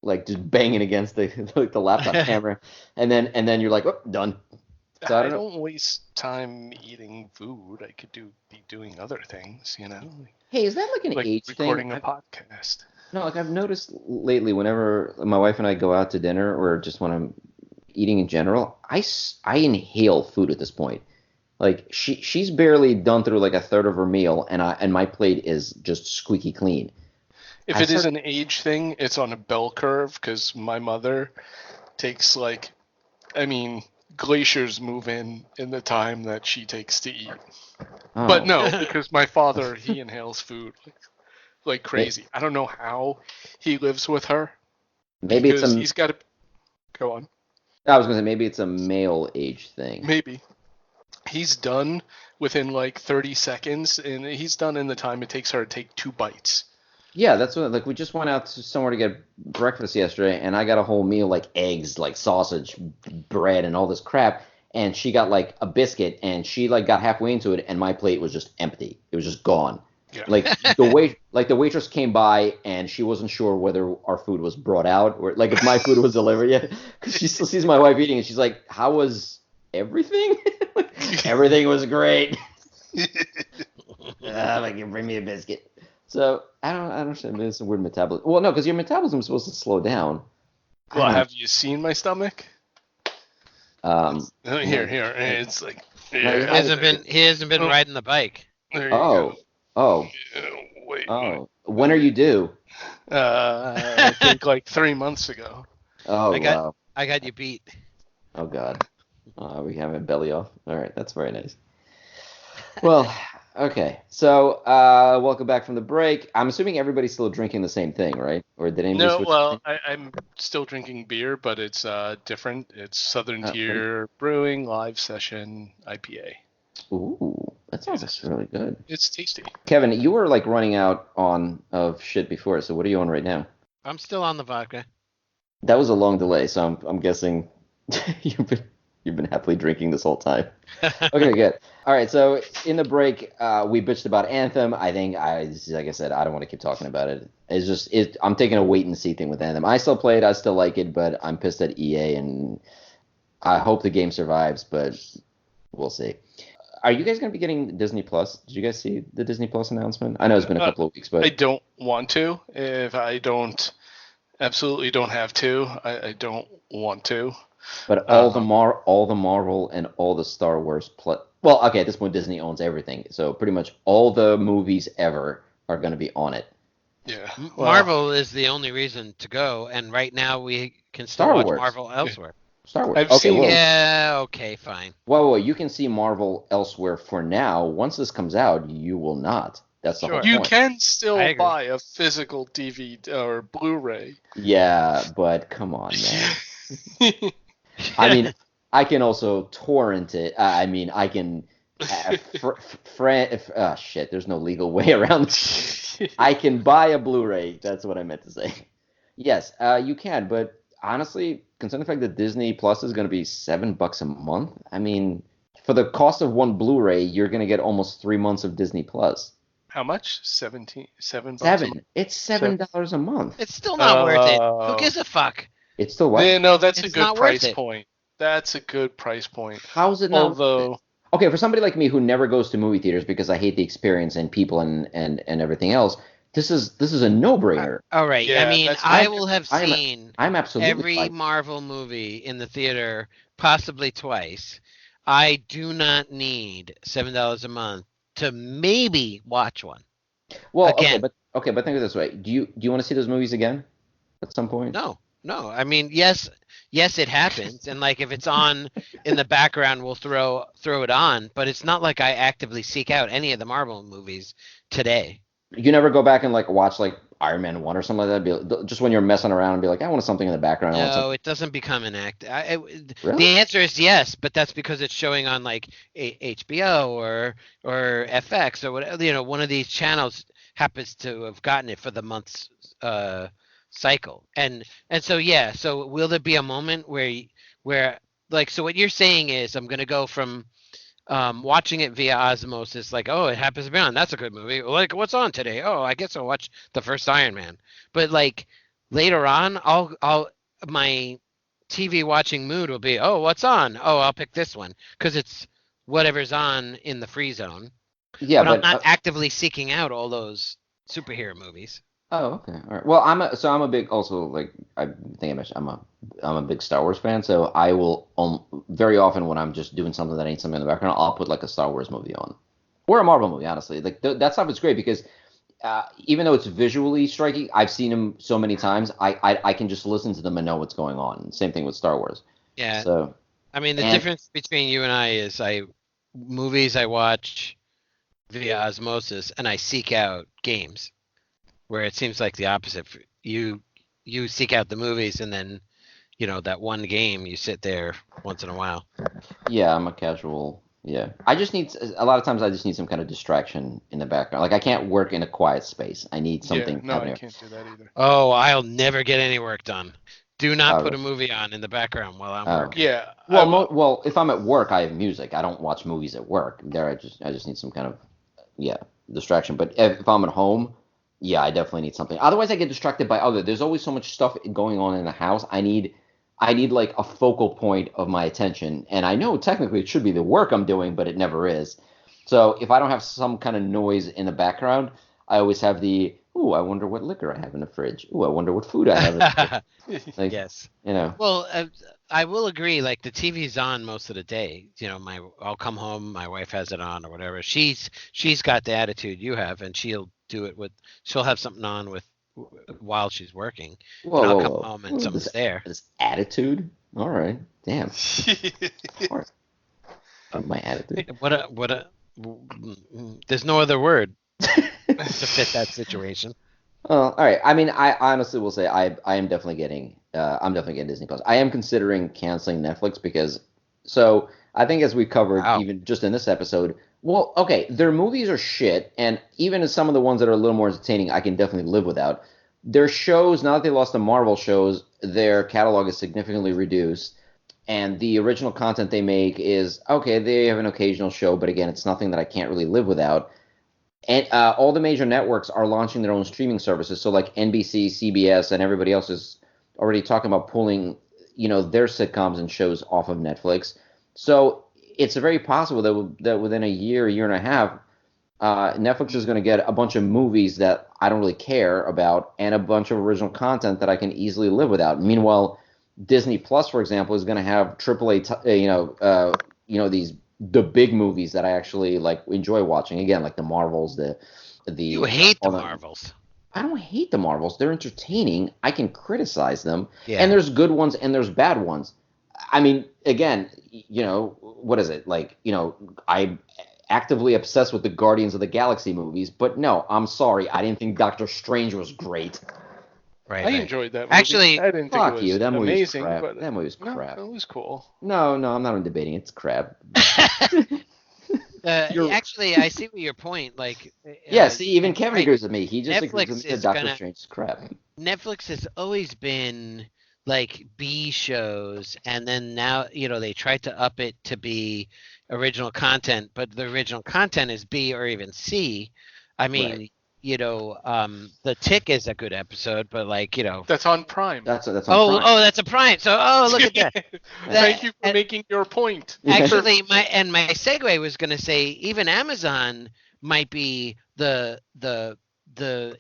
like just banging against the like the laptop camera, and then you're like, oh, done. So I I don't know. don't waste time eating food. I could be doing other things, Hey, is that like an like age thing? recording a podcast. No, like I've noticed lately, whenever my wife and I go out to dinner or just when I'm eating in general, I inhale food at this point. Like she's barely done through like a third of her meal, and my plate is just squeaky clean. If I it is start, an age thing, it's on a bell curve because my mother takes I mean, glaciers move in the time that she takes to eat. But oh, no, because my father, he inhales food like may- crazy. I don't know how he lives with her maybe it's because a he's got to go on. I was gonna say maybe it's a male age thing. Maybe he's done within like 30 seconds, and he's done in the time it takes her to take 2 bites. Yeah, that's what like we just went out to somewhere to get breakfast yesterday, and I got a whole meal like eggs, like sausage, bread, and all this crap. And she got like a biscuit, and she like got halfway into it, and my plate was just empty. It was just gone. Yeah. Like the waitress came by, and she wasn't sure whether our food was brought out or like if my food was delivered yet, because she still sees my wife eating, and she's like, "How was everything?" Like, everything was great. Like, you bring me a biscuit. So I don't understand. Maybe it's a weird metabolism. Well, no, because your metabolism is supposed to slow down. I Well, don't have you seen my stomach? know. Here. It's like No, He you hasn't been Oh. riding the bike. there you Oh, go. oh, Wait. oh. When are you due? I think like 3 months ago. Oh, I got wow. I got you beat. Oh, God. We have a belly off. All right, that's very nice. Well, okay. So, welcome back from the break. I'm assuming everybody's still drinking the same thing, right? Or did anybody No, switch? well, I'm still drinking beer, but it's different. It's Southern Okay. Tier Brewing Live Session IPA. Ooh, that sounds actually really good. It's tasty. Kevin, you were like running out of shit before, so what are you on right now? I'm still on the vodka. That was a long delay, so I'm guessing you've been happily drinking this whole time. Okay, good. All right, so in the break, we bitched about Anthem. I think like I said, I don't want to keep talking about it. It's just I'm taking a wait and see thing with Anthem. I still play it, I still like it, but I'm pissed at EA, and I hope the game survives, but we'll see. Are you guys going to be getting Disney Plus? Did you guys see the Disney Plus announcement? I know it's been a couple of weeks, I but don't want to. If I don't, absolutely don't have to. I don't want to. all the Marvel and all the Star Wars well, okay, at this point Disney owns everything, so pretty much all the movies ever are going to be on it. Yeah. Marvel is the only reason to go, and right now we can still Star watch Wars. Marvel elsewhere. Star Wars. I've Okay, seen- well, Yeah, okay, fine. well, you can see Marvel elsewhere for now. Once this comes out, you will not. That's the Sure. whole You point. can I still agree. buy a physical DVD or Blu-ray. Yeah, but come on, man. I mean, I can also torrent it. I mean, I can. Shit, there's no legal way around this. I can buy a Blu-ray. That's what I meant to say. Yes, you can, but honestly, considering the fact that Disney Plus is going to be $7 a month, I mean, for the cost of one Blu-ray, you're going to get almost 3 months of Disney Plus. How much? $7 a month? It's $7 a month. It's still not worth it. Who gives a fuck? It's still what? Yeah, no, that's It's a good not worth price it. point. That's a good price point. How's it not? Although, Okay, for somebody like me who never goes to movie theaters because I hate the experience and people and everything else, this is a no-brainer. All right. Yeah, I mean, that's I fine. will have I'm- seen I'm absolutely every fine. Marvel movie in the theater, possibly twice. I do not need $7 a month to maybe watch one. Well, Again. but think of it this way: do you want to see those movies again at some point? No. I mean, yes, it happens, and like if it's on in the background, we'll throw it on. But it's not like I actively seek out any of the Marvel movies today. You never go back and like watch like Iron Man 1 or something like that. Just when you're messing around and be like, I want something in the background. I want No, something. it doesn't become an act. Really? The answer is yes, but that's because it's showing on like HBO or FX or whatever. You know, one of these channels happens to have gotten it for the month's cycle, and so yeah. So will there be a moment where like so what you're saying is I'm gonna go from watching it via osmosis, like, oh, it happens to be on. That's a good movie. Like, what's on today? Oh, I guess I'll watch the first Iron Man. But like later on, I'll my TV watching mood will be, oh, what's on? Oh, I'll pick this one because it's whatever's on in the free zone. Yeah, but I'm not actively seeking out all those superhero movies. Oh, okay, all right. Well, I'm a big also like I think I mentioned I'm a big Star Wars fan, so I will very often when I'm just doing something that ain't something in the background, I'll put like a Star Wars movie on or a Marvel movie. Honestly, like that stuff is great because even though it's visually striking, I've seen them so many times. I can just listen to them and know what's going on. Same thing with Star Wars. Yeah. So I mean, the difference between you and I is movies I watch via osmosis and I seek out games. Where it seems like the opposite. You seek out the movies and then, you know, that one game you sit there once in a while. Yeah, I'm a casual. Yeah, I just need a lot of times. I just need some kind of distraction in the background. Like I can't work in a quiet space. I need something. Yeah, no, I can't do that either. Oh, I'll never get any work done. Do not put a movie on in the background while I'm working. Yeah. Well, if I'm at work, I have music. I don't watch movies at work. There, I just need some kind of distraction. But if I'm at home. Yeah, I definitely need something. Otherwise, I get distracted by other. There's always so much stuff going on in the house. I need like a focal point of my attention. And I know technically it should be the work I'm doing, but it never is. So if I don't have some kind of noise in the background, I always have ooh, I wonder what liquor I have in the fridge. Ooh, I wonder what food I have in the fridge. Like, yes. You know. Well, I will agree. Like the TV's on most of the day. You know, I'll come home, my wife has it on or whatever. She's got the attitude you have, and she'll do it she'll have something on while she's working. Whoa, and I'll whoa, come whoa. home and someone's there. This attitude? All right. Damn. My attitude. There's no other word to fit that situation. All right. I mean, I honestly will say I am definitely getting Disney Plus. I am considering canceling Netflix because so I think as we covered even just in this episode, well, okay, their movies are shit, and even as some of the ones that are a little more entertaining, I can definitely live without. Their shows, now that they lost the Marvel shows, their catalog is significantly reduced, and the original content they make is okay. They have an occasional show, but again, it's nothing that I can't really live without. And all the major networks are launching their own streaming services. So like NBC, CBS, and everybody else is already talking about pulling, their sitcoms and shows off of Netflix. So it's very possible that within a year and a half, Netflix is going to get a bunch of movies that I don't really care about and a bunch of original content that I can easily live without. Meanwhile, Disney Plus, for example, is going to have AAA, these the big movies that I actually like enjoy watching. Again, like the Marvels, You hate the all Marvels. I don't hate the Marvels. They're entertaining. I can criticize them, Yeah. and there's good ones and there's bad ones. I mean, again, what is it like? I actively obsessed with the Guardians of the Galaxy movies, but no, I'm sorry, I didn't think Doctor Strange was great. Right. I right. enjoyed that movie. Actually, I didn't think Fuck it was you, that movie was amazing, crap. but That movie was no, crap. it was cool. No, I'm not debating. It's crap. actually, I see your point. Like, Yeah, see, even Kevin right. agrees with me. He just agrees Netflix with me is that Doctor gonna- Strange is crap. Netflix has always been like B shows, and then now they tried to up it to be original content, but the original content is B or even C. I mean, Right. The Tick is a good episode, but like That's on Prime. That's on oh Prime. that's a Prime. So look at that. Thank you for and- making your point. Actually, my segue was going to say even Amazon might be the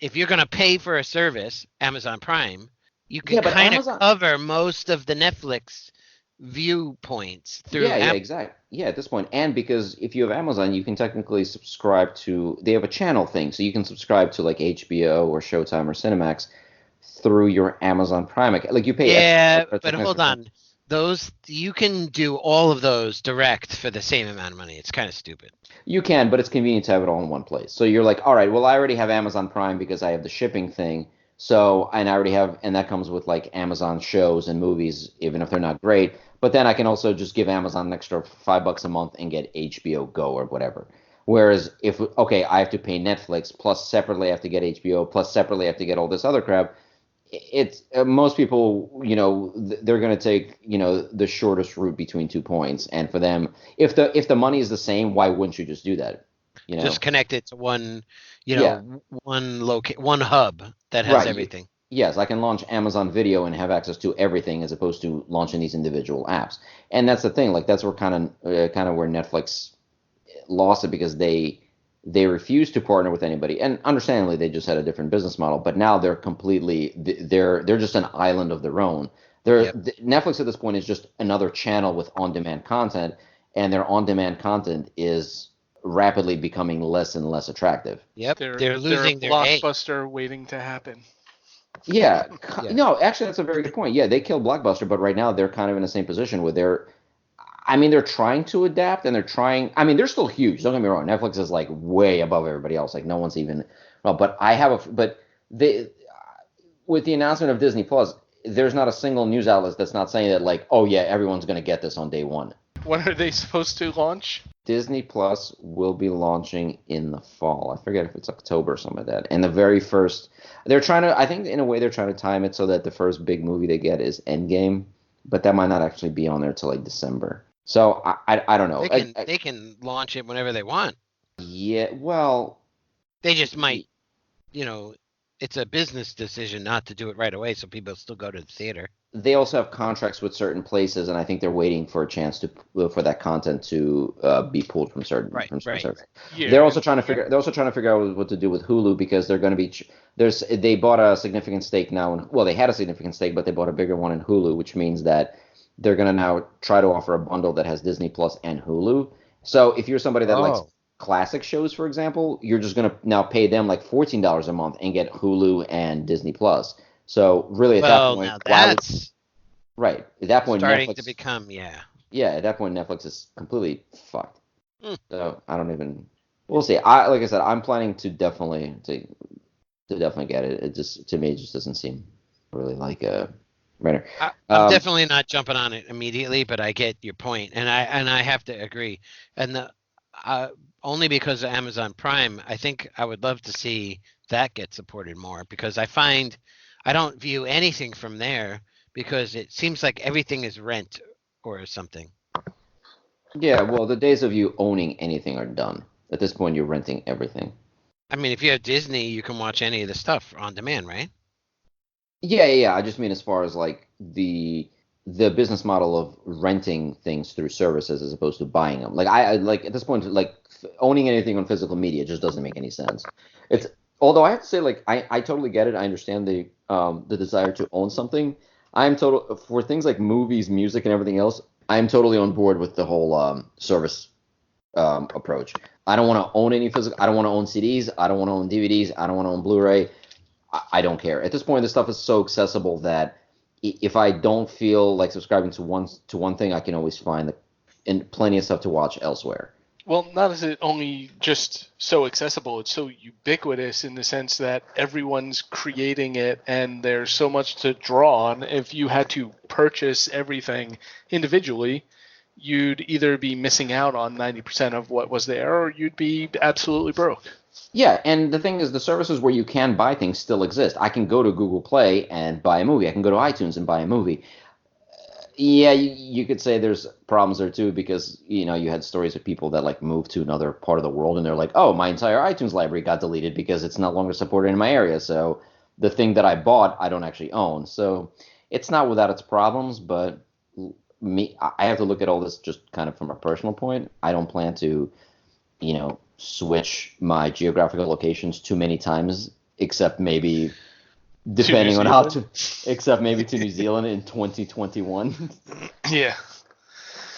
if you're going to pay for a service, Amazon Prime, you can Yeah, but kind of Amazon- cover most of the Netflix viewpoints through. Yeah, exactly. Yeah, at this point, and because if you have Amazon, you can technically subscribe to. They have a channel thing, so you can subscribe to like HBO or Showtime or Cinemax through your Amazon Prime account. Like you pay. Yeah, extra, but hold on. Those you can do all of those direct for the same amount of money. It's kind of stupid. You can, but it's convenient to have it all in one place. So you're like, all right, well, I already have Amazon Prime because I have the shipping thing. So, and I already have, and that comes with like Amazon shows and movies, even if they're not great. But then I can also just give Amazon an extra $5 a month and get HBO Go or whatever. Whereas if, okay, I have to pay Netflix, plus separately I have to get HBO, plus separately I have to get all this other crap. It's most people, they're going to take, the shortest route between 2 points. And for them, if the money is the same, why wouldn't you just do that? Just connect it to one, Yeah. one hub that has Right. everything. Yes, I can launch Amazon Video and have access to everything as opposed to launching these individual apps. And that's the thing, like that's where kind of where Netflix lost it because they refused to partner with anybody. And understandably, they just had a different business model, but now they're completely they're just an island of their own. Netflix at this point is just another channel with on-demand content, and their on-demand content is rapidly becoming less and less attractive. Yep, They're losing a their A. blockbuster waiting to happen. Yeah. Yeah. No, actually, that's a very good point. Yeah, they killed Blockbuster, but right now they're kind of in the same position where they're trying to adapt and they're still huge. Don't get me wrong. Netflix is like way above everybody else. Like no one's even, well, but with the announcement of Disney Plus, there's not a single news outlet that's not saying that like, oh yeah, everyone's going to get this on day one. When are they supposed to launch? Disney Plus will be launching in the fall. I forget if it's October or something like that. And the very first, I think in a way they're trying to time it so that the first big movie they get is Endgame, but that might not actually be on there till like December. So I don't know. They can launch it whenever they want. Yeah, well, They just might, it's a business decision not to do it right away, so people still go to the theater. They also have contracts with certain places, and I think they're waiting for a chance for that content to be pulled from certain. Right. Services. Yeah. They're also trying to figure out what to do with Hulu because they're going to be they bought a significant stake now. Well, they had a significant stake, but they bought a bigger one in Hulu, which means that they're going to now try to offer a bundle that has Disney Plus and Hulu. So if you're somebody that likes classic shows, for example, you're just going to now pay them like $14 a month and get Hulu and Disney Plus. So really, at that point, now that's right at that point, starting Netflix, to become at that point, Netflix is completely fucked. So I don't even. We'll see. Like I said, I'm planning to definitely get it. It just to me it just doesn't seem really like a winner. I'm definitely not jumping on it immediately, but I get your point, and I have to agree. And only because of Amazon Prime, I think I would love to see that get supported more because I find I don't view anything from there because it seems like everything is rent or something. Yeah, well, the days of you owning anything are done. At this point, you're renting everything. I mean, if you have Disney, you can watch any of the stuff on demand, right? Yeah. I just mean as far as like the business model of renting things through services as opposed to buying them. Like I like at this point, like owning anything on physical media just doesn't make any sense. It's although I have to say, like I totally get it. I understand the desire to own something. I'm total for things like movies, music, and everything else. I'm totally on board with the whole service approach. I don't want to own any physical. I don't want to own CDs. I don't want to own DVDs. I don't want to own Blu-ray. I don't care. At this point, this stuff is so accessible that if I don't feel like subscribing to one thing, I can always find and plenty of stuff to watch elsewhere. Well, not is it only just so accessible, it's so ubiquitous in the sense that everyone's creating it and there's so much to draw on. If you had to purchase everything individually, you'd either be missing out on 90% of what was there or you'd be absolutely broke. Yeah, and the thing is, the services where you can buy things still exist. I can go to Google Play and buy a movie. I can go to iTunes and buy a movie. Yeah, you could say there's problems there too because you had stories of people that like moved to another part of the world and they're like, oh, my entire iTunes library got deleted because it's no longer supported in my area. So the thing that I bought, I don't actually own. So it's not without its problems, but I have to look at all this just kind of from a personal point. I don't plan to, switch my geographical locations too many times, except maybe depending on except maybe to New Zealand in 2021. Yeah.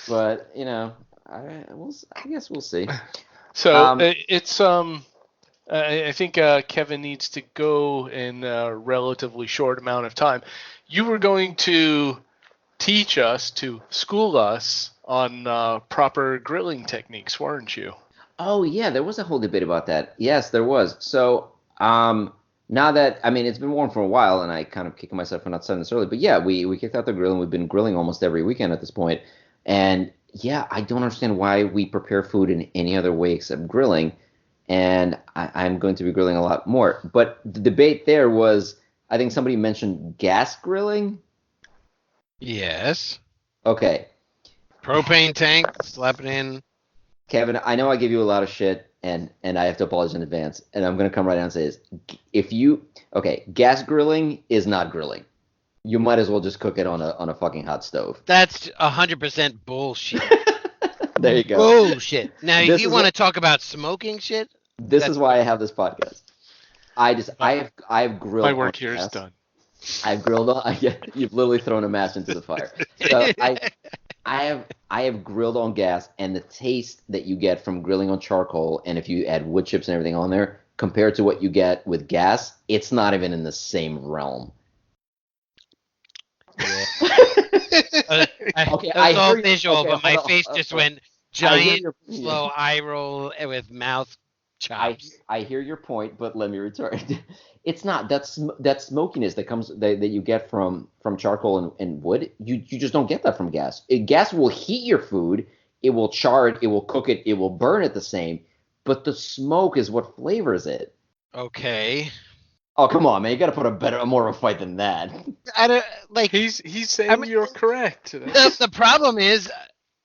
But I guess we'll see. So it's I think Kevin needs to go in a relatively short amount of time. You were going to school us on proper grilling techniques, weren't you? Oh yeah, there was a whole debate about that. Yes, there was. So now that it's been warm for a while, and I kind of kicking myself for not saying this early, but yeah, we kicked out the grill and we've been grilling almost every weekend at this point. And yeah, I don't understand why we prepare food in any other way except grilling. And I'm going to be grilling a lot more. But the debate there was, I think somebody mentioned gas grilling. Yes. Okay. Propane tank, slap it in. Kevin, I know I give you a lot of shit, and I have to apologize in advance. And I'm going to come right out and say this. Gas grilling is not grilling. You might as well just cook it on a fucking hot stove. That's 100% bullshit. There you go. Bullshit. Now, if you want to talk about smoking shit, this is why I have this podcast. I've grilled. My work here is done. I've grilled on. You've literally thrown a match into the fire. So I have grilled on gas, and the taste that you get from grilling on charcoal, and if you add wood chips and everything on there, compared to what you get with gas, it's not even in the same realm. Yeah. Okay, I was all visual, but my face just went giant, slow eye roll with mouth chops. I hear your point, but let me return. It's not that smokiness that you get from charcoal and wood. You just don't get that from gas. Gas will heat your food, it will char it, it will cook it, it will burn it the same. But the smoke is what flavors it. Okay. Oh come on, man! You got to put a more of a fight than that. I don't like. He's saying you're correct. The problem is,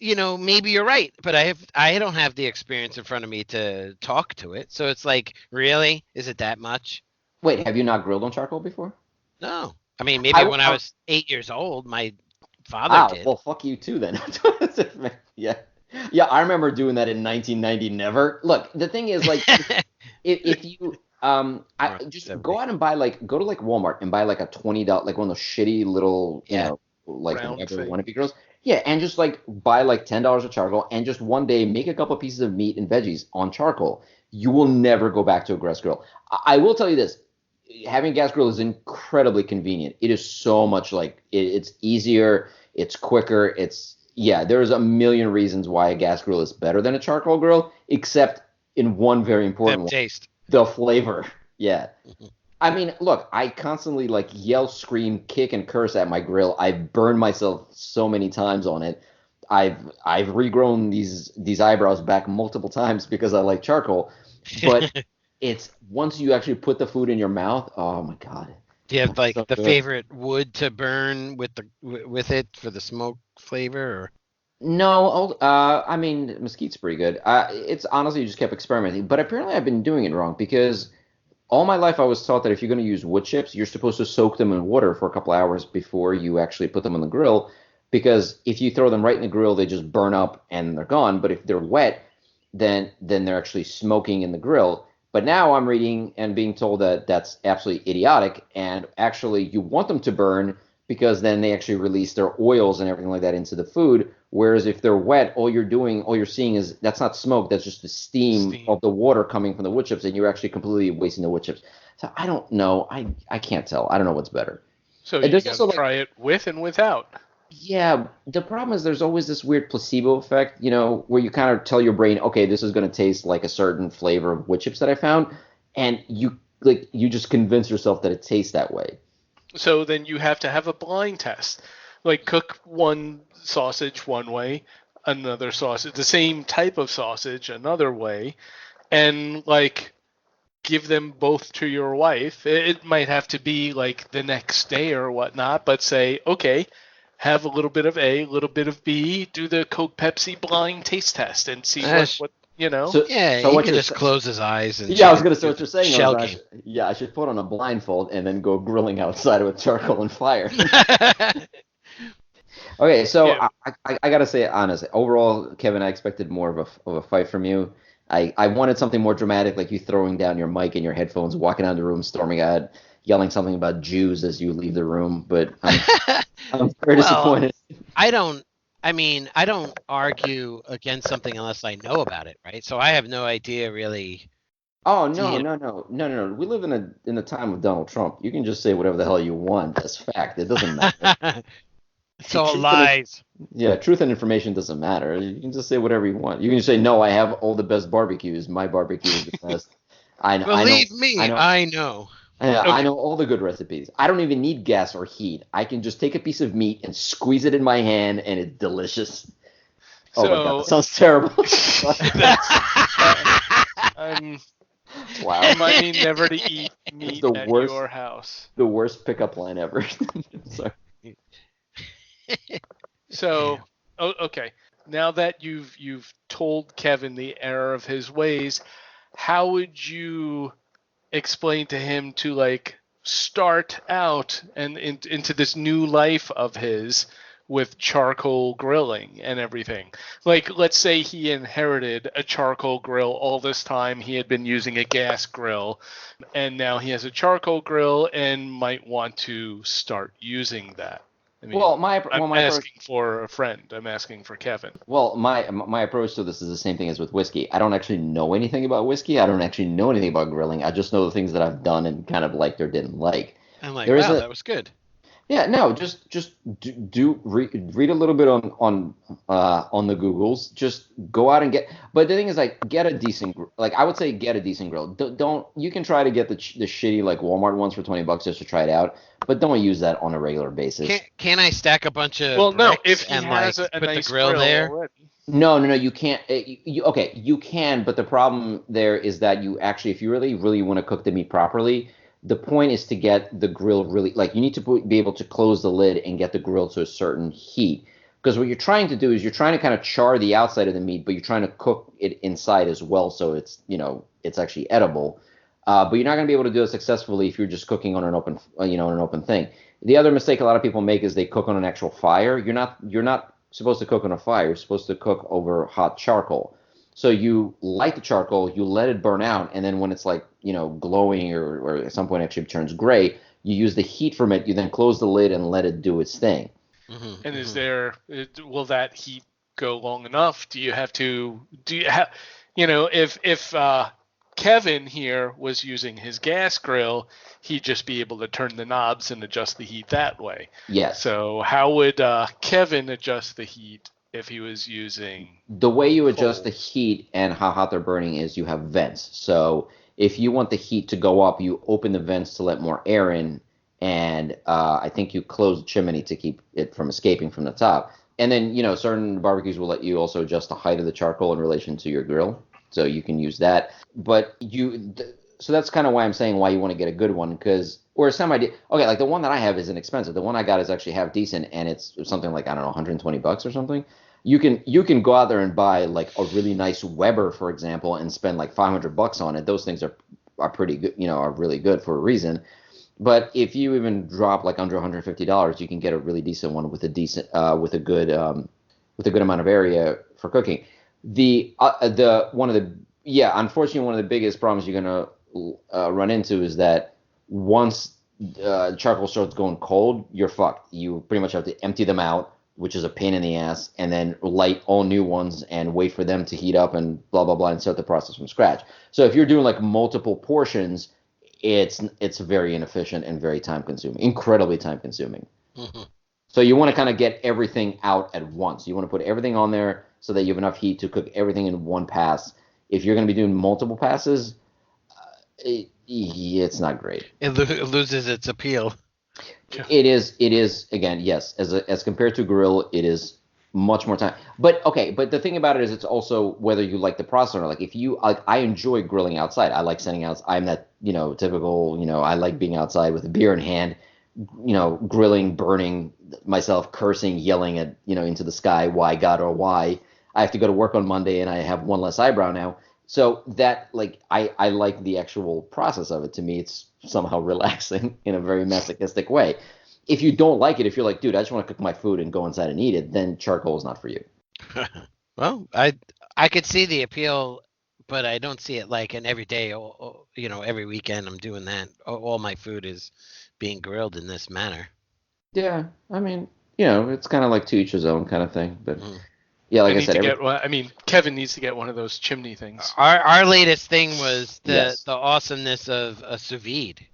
maybe you're right, but I don't have the experience in front of me to talk to it. So it's like, really, is it that much? Wait, have you not grilled on charcoal before? No. I mean, maybe when I was 8 years old, my father did. Well, fuck you too then. Yeah. Yeah, I remember doing that in 1990. Never. Look, the thing is, like, if you I just go out and go to Walmart and buy like a $20, like one of those shitty little one of your girls. Yeah, and just like buy like $10 of charcoal and just one day make a couple of pieces of meat and veggies on charcoal. You will never go back to a gas grill. I will tell you this. Having a gas grill is incredibly convenient. It is so much it's easier, it's quicker, there's a million reasons why a gas grill is better than a charcoal grill, except in one very important one. Taste. The flavor. Yeah. I mean, look, I constantly yell, scream, kick, and curse at my grill. I've burned myself so many times on it. I've regrown these eyebrows back multiple times because I like charcoal. But it's once you actually put the food in your mouth, oh my god. Do you have like So the good. favorite wood to burn with it for the smoke flavor? Or No, I mean, mesquite's pretty good. It's honestly you just kept experimenting, but apparently I've been doing it wrong because all my life I was taught that if you're going to use wood chips, you're supposed to soak them in water for a couple hours before you actually put them on the grill, because if you throw them right in the grill, they just burn up and they're gone. But if they're wet, then they're actually smoking in the grill. But now I'm reading and being told that that's absolutely idiotic, and actually you want them to burn because then they actually release their oils and everything like that into the food. Whereas if they're wet, all you're seeing is that's not smoke, that's just the steam Steam. of the water coming from the wood chips, and you're actually completely wasting the wood chips. So I don't know. I can't tell. I don't know what's better. So And you there's got to also like try it with and without. yeah, the problem is there's always this weird placebo effect, where you kind of tell your brain, okay, this is going to taste like a certain flavor of wood chips that I found, and you just convince yourself that it tastes that way. So then you have to have a blind test. Like cook one sausage one way, another sausage, the same type of sausage another way, and like give them both to your wife. It might have to be like the next day or whatnot, but say, okay, have a little bit of A, a little bit of B, do the Coke Pepsi blind taste test and see uh, sh- what. So yeah, so he what could you're just saying? close his eyes and Yeah, I was gonna say do what the you're saying shell was game. yeah, I should put on a blindfold and then go grilling outside with charcoal and fire. Okay, so Yeah. I gotta say honestly, overall, Kevin, I expected more of a fight from you. I wanted something more dramatic, like you throwing down your mic and your headphones, walking out of the room, storming out, yelling something about Jews as you leave the room. But I'm very Well, disappointed. I don't. I mean, I don't argue against something unless I know about it, right? So I have no idea really. Oh Do no, you no, no, no, no, no. We live in a time of Donald Trump. You can just say whatever the hell you want. That's fact. It doesn't matter. it's all Truth and lies. Yeah, truth and information doesn't matter. You can just say whatever you want. You can just say, "No, I have all the best barbecues. My barbecue is the best. I know, Believe I me, know, I know. I Okay. know all the good recipes. I don't even need gas or heat. I can just take a piece of meat and squeeze it in my hand, and it's delicious." Oh my God, that So sounds terrible. that's I'm Wow, reminding never to eat that's meat at your house. the worst pickup line ever. Sorry. So, okay. Now that you've told Kevin the error of his ways, how would you explain to him to like start out and into this new life of his with charcoal grilling and everything? Like, let's say he inherited a charcoal grill all this time. He had been using a gas grill, and now he has a charcoal grill and might want to start using that. I mean, Well, I'm my approach. asking for a friend. I'm asking for Kevin. Well, my approach to this is the same thing as with whiskey. I don't actually know anything about whiskey. I don't actually know anything about grilling. I just know the things that I've done and kind of liked or didn't like. I'm like, There is wow, a that was good. Yeah, no, just read a little bit on the Googles. Just go out and get. But the thing is, like, get a decent like I would say get a decent grill. Don't you can try to get the shitty like Walmart ones for $20 just to try it out, but don't use that on a regular basis. Can I stack a bunch of Well, no, if bricks he and like has a put the nice grill grill there? already. No, no, no, you can't. Okay, you can, but the problem there is that you actually, if you really, really want to cook the meat properly, the point is to get the grill really, like, you need to be able to close the lid and get the grill to a certain heat. Because what you're trying to do is you're trying to kind of char the outside of the meat, but you're trying to cook it inside as well, so it's actually edible. But you're not going to be able to do it successfully if you're just cooking on an on an open thing. The other mistake a lot of people make is they cook on an actual fire. You're not supposed to cook on a fire. You're supposed to cook over hot charcoal. So you light the charcoal, you let it burn out, and then when it's like, glowing or at some point actually turns gray, you use the heat from it, you then close the lid and let it do its thing. And is Hmm. will that heat go long enough? Do you have, if Kevin here was using his gas grill, he'd just be able to turn the knobs and adjust the heat that way. Yes. So how would Kevin adjust the heat if he was using The way you adjust the coal? heat and how hot they're burning is you have vents. So if you want the heat to go up, you open the vents to let more air in, and I think you close the chimney to keep it from escaping from the top. And then, certain barbecues will let you also adjust the height of the charcoal in relation to your grill, so you can use that. So that's kind of why I'm saying why you want to get a good one, because or semi. Okay, like the one that I have isn't expensive. The one I got is actually half decent, and it's something like I don't know, $120 or something. You can go out there and buy like a really nice Weber, for example, and spend like $500 on it. Those things are pretty good, are really good for a reason. But if you even drop like under $150, you can get a really decent one with a decent with a good amount of area for cooking. The one of the yeah, unfortunately, one of the biggest problems you're gonna run into is that once charcoal starts going cold, you're fucked. You pretty much have to empty them out, which is a pain in the ass, and then light all new ones and wait for them to heat up and blah blah blah and start the process from scratch. So if you're doing like multiple portions, it's very inefficient and very time consuming, incredibly time consuming. Mm-hmm. So you want to kind of get everything out at once. You want to put everything on there so that you have enough heat to cook everything in one pass. If you're going to be doing multiple passes, it's not great. It loses its appeal. It is again, yes, as compared to grill, it is much more time. But okay, but the thing about it is it's also whether you like the process or not. Like if you like, I enjoy grilling outside. I like sitting out. I'm that, typical, I like being outside with a beer in hand, grilling, burning myself, cursing, yelling at, into the sky, why God or why. I have to go to work on Monday and I have one less eyebrow now. So that, like, I like the actual process of it. To me, it's somehow relaxing in a very masochistic way. If you don't like it, if you're like, dude, I just want to cook my food and go inside and eat it, then charcoal is not for you. Well, I could see the appeal, but I don't see it like an everyday, every weekend I'm doing that. All my food is being grilled in this manner. Yeah, I mean, it's kind of like to each his own kind of thing. But yeah, like I said, Kevin needs to get one of those chimney things. Our latest thing was the Yes. awesomeness of a sous vide.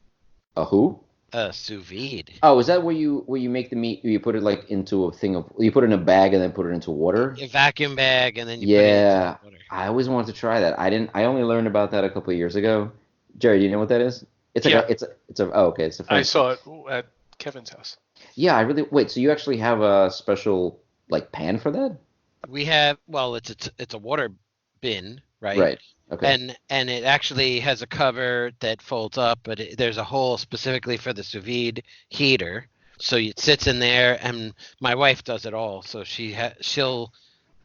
A who? A sous vide. Oh, is that where you make the meat? You put it like into a thing of, you put it in a bag and then put it into water? A vacuum bag, and then you Yeah, put it into water. I always wanted to try that. I only learned about that a couple of years ago. Jerry, do you know what that is? It's like Yeah. oh, okay, it's a I French. saw it at Kevin's house. Yeah, wait, so you actually have a special like pan for that? We have, well, it's a water bin, right? Right. Okay. And it actually has a cover that folds up, but there's a hole specifically for the sous vide heater. So it sits in there, and my wife does it all. So she'll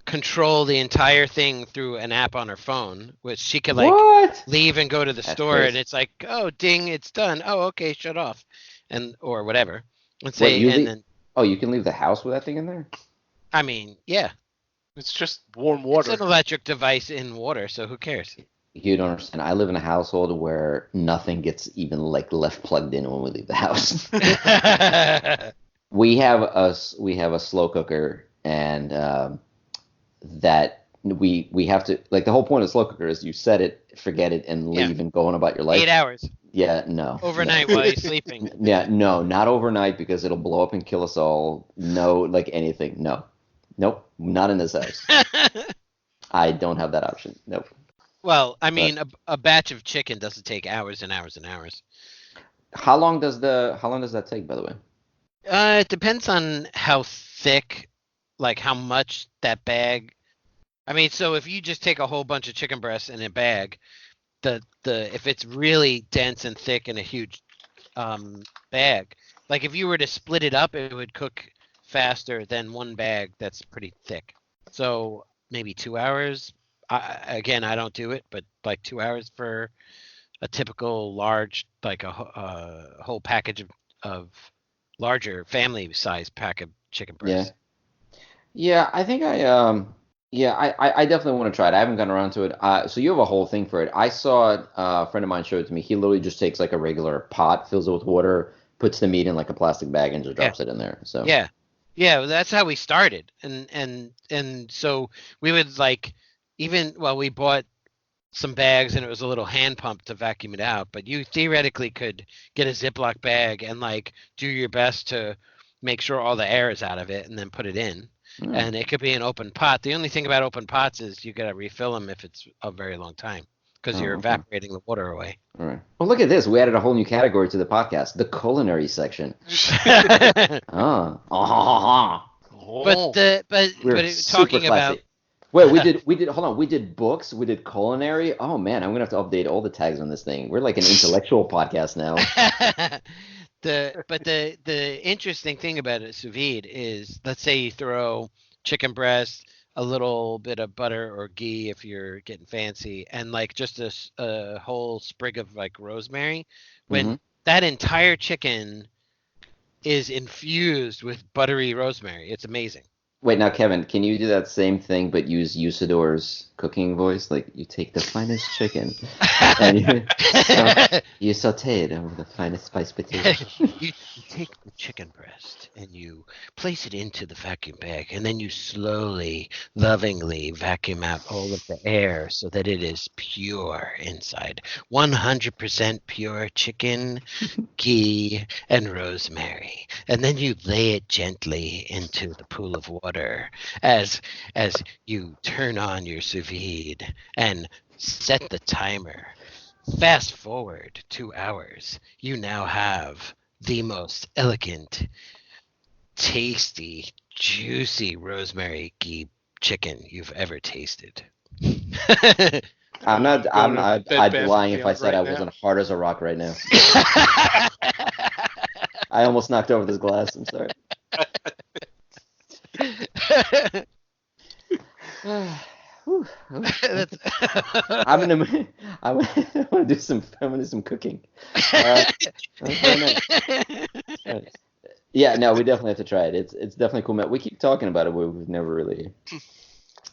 control the entire thing through an app on her phone, which she could like What? leave and go to the That's store, crazy. and it's like, oh, ding, it's done. Oh, okay, shut off, and or whatever. And Wait, say, and then oh, you can leave the house with that thing in there? I mean, yeah, It's just warm it's water. an electric device in water, so who cares? You don't understand. I live in a household where nothing gets even like left plugged in when we leave the house. We have a slow cooker, and that we have to, like, the whole point of slow cooker is you set it, forget it, and leave and go on about your life. 8 hours Yeah, no. overnight No. while you're sleeping. Yeah, no, not overnight because it'll blow up and kill us all. No, like anything. No. Nope, not in this house. I don't have that option. Nope. Well, I mean, a batch of chicken doesn't take hours and hours and hours. How long does that take, by the way? It depends on how thick, like how much that bag. I mean, so if you just take a whole bunch of chicken breasts in a bag, the if it's really dense and thick in a huge bag, like if you were to split it up, it would cook faster than one bag that's pretty thick. So maybe 2 hours. Again, I don't do it, but like 2 hours for a typical large, like a whole package of larger family size pack of chicken breasts. Yeah, I think I definitely want to try it. I haven't gotten around to it. So you have a whole thing for it. I saw it, a friend of mine showed it to me. He literally just takes like a regular pot, fills it with water, puts the meat in like a plastic bag, and just drops it in there. So yeah, well, that's how we started, and so we would like we bought some bags, and it was a little hand pump to vacuum it out, but you theoretically could get a Ziploc bag and like do your best to make sure all the air is out of it and then put it in. And it could be an open pot. The only thing about open pots is you got to refill them if it's a very long time because you're evaporating the water away. All right. Well, look at this. We added a whole new category to the podcast, the culinary section. But We're talking super about classy. Wait, we did hold on, we did books, we did culinary. Oh man, I'm gonna have to update all the tags on this thing. We're like an intellectual podcast now. The interesting thing about a sous vide is, let's say you throw chicken breast, a little bit of butter or ghee if you're getting fancy, and like just a whole sprig of like rosemary. Hmm. When that entire chicken is infused with buttery rosemary, it's amazing. Wait, now Kevin, can you do that same thing but use Usador's cooking voice? Like you take the finest chicken and you saute it over the finest spiced potato. You take the chicken breast and you place it into the vacuum bag, and then you slowly, lovingly vacuum out all of the air so that it is pure inside. 100% pure chicken, ghee, and rosemary. And then you lay it gently into the pool of water as you turn on your sous vide and set the timer. Fast forward 2 hours, you now have the most elegant, tasty, juicy rosemary ghee chicken you've ever tasted. I'd be lying if I said I wasn't hard as a rock right now. I almost knocked over this glass. I'm sorry. Whew. I'm gonna do some cooking. Very nice. Yeah, no, we definitely have to try it. It's definitely cool. Man, we keep talking about it, but we've never really,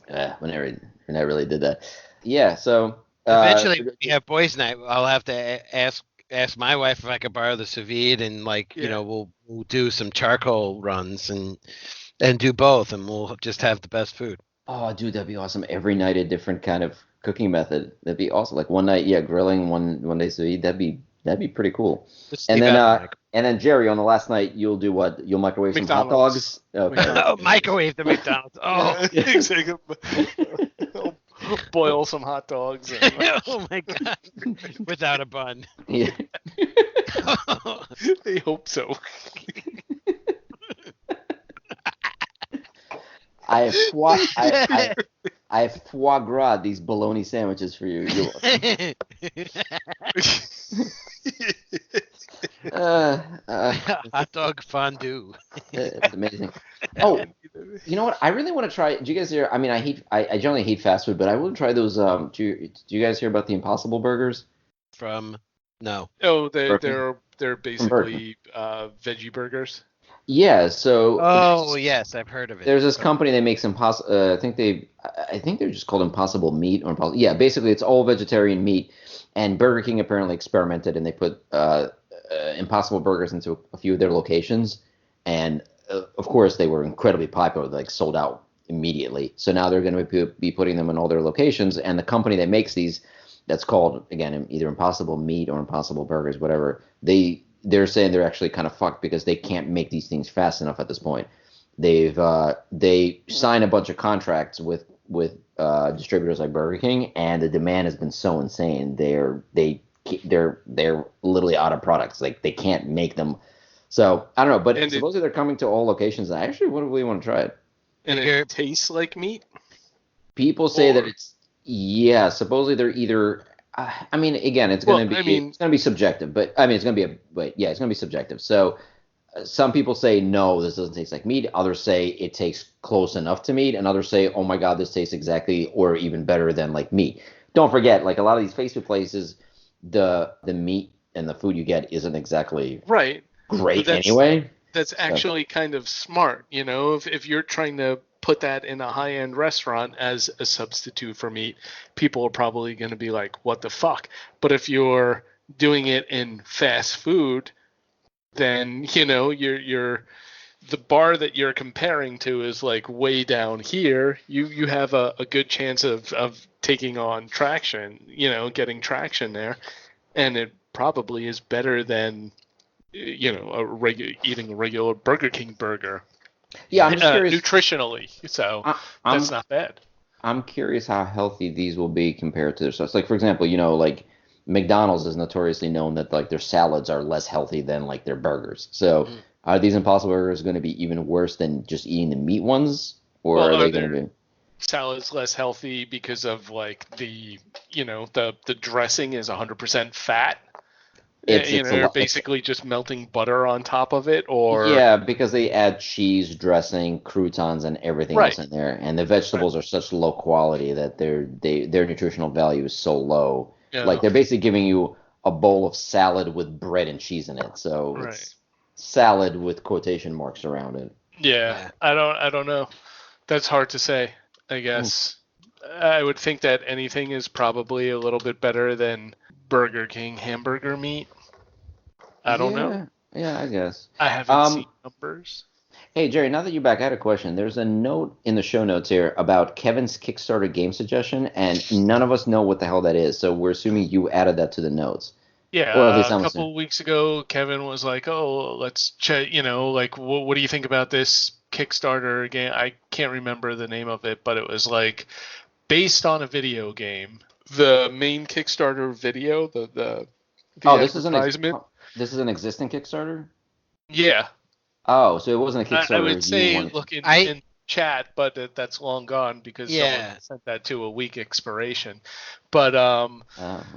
we never really did that. Yeah, so Eventually, when we have boys' night, I'll have to ask my wife if I could borrow the sous vide, and we'll do some charcoal runs and do both, and we'll just have the best food. Oh, dude, that'd be awesome. Every night a different kind of cooking method. That'd be awesome. Like one night, yeah, grilling, one day sous vide. That'd be pretty cool. And then Jerry, on the last night, you'll do what? You'll microwave some hot dogs. Okay. Oh, microwave the McDonald's. Oh, Exactly. Boil some hot dogs. And, oh my God! Without a bun. Yeah. they hope so. I have foie gras these bologna sandwiches for you. Hot dog fondue. It's amazing. Oh, you know what? I really want to try. Do you guys hear? I mean, I generally hate fast food, but I will try those. Do you guys hear about the Impossible Burgers? No. Oh, they're basically veggie burgers. Yeah. So. Oh yes, I've heard of it. There's this company that makes impossible. I think they're just called Impossible Meat or Impossible. Yeah, basically it's all vegetarian meat. And Burger King apparently experimented, and they put Impossible Burgers into a few of their locations, and of course they were incredibly popular, like sold out immediately. So now they're going to be putting them in all their locations, and the company that makes these, that's called again either Impossible Meat or Impossible Burgers, whatever. They're saying they're actually kind of fucked because they can't make these things fast enough at this point. They sign a bunch of contracts with distributors like Burger King, and the demand has been so insane. They're literally out of products. Like they can't make them. So I don't know, but supposedly they're coming to all locations. And I actually really want to try it. And it tastes like meat. People say that it's supposedly they're either. I mean, again, it's going to be subjective, but I mean, it's going to be subjective. So some people say no, this doesn't taste like meat. Others say it tastes close enough to meat, and others say, oh my God, this tastes exactly or even better than like meat. Don't forget, like a lot of these fast food places, the meat and the food you get isn't exactly great anyway. That's actually kind of smart, you know, if you're trying to put that in a high-end restaurant as a substitute for meat, people are probably going to be like, what the fuck? But if you're doing it in fast food, then, you know, you're the bar that you're comparing to is like way down here. You have a good chance of taking on traction, you know, getting traction there. And it probably is better than, you know, eating a regular Burger King burger. Yeah, I'm just curious. Nutritionally, so that's not bad. I'm curious how healthy these will be compared to their stuff. Like, for example, you know, like McDonald's is notoriously known that like their salads are less healthy than like their burgers. So are these Impossible Burgers going to be even worse than just eating the meat ones, or are they going to be? salad's less healthy because of like the the dressing is 100% fat. It's a You're lot. basically just melting butter on top of it, or Yeah, because they add cheese, dressing, croutons, and everything else right. in there, and the Right. vegetables are such low quality that their nutritional value is so low. Like Yeah. they're basically giving you a bowl of salad with bread and cheese in it, so Right. it's salad with quotation marks around it. Yeah. Yeah. I don't know. That's hard to say, I Mm. guess. I would think that anything is probably a little bit better than Burger King hamburger meat. I don't know. Yeah, yeah, I guess. I haven't seen Um, numbers. Hey Jerry, now that you're back, I had a question. There's a note in the show notes here about Kevin's Kickstarter game suggestion, and none of us know what the hell that is, so we're assuming you added that to the notes, Yeah, or at least a I'm couple assuming. of weeks ago, Kevin was like, "Oh, let's check. Like, what do you think about this Kickstarter game?" I can't remember the name of it, but it was like based on a video game. The main Kickstarter video, the Oh, advertisement. this is an existing Kickstarter? Yeah, Oh, so it wasn't a I would Kickstarter you say wanted. look in, I in chat, but that's long gone because someone yeah. sent that to a week expiration. But Oh,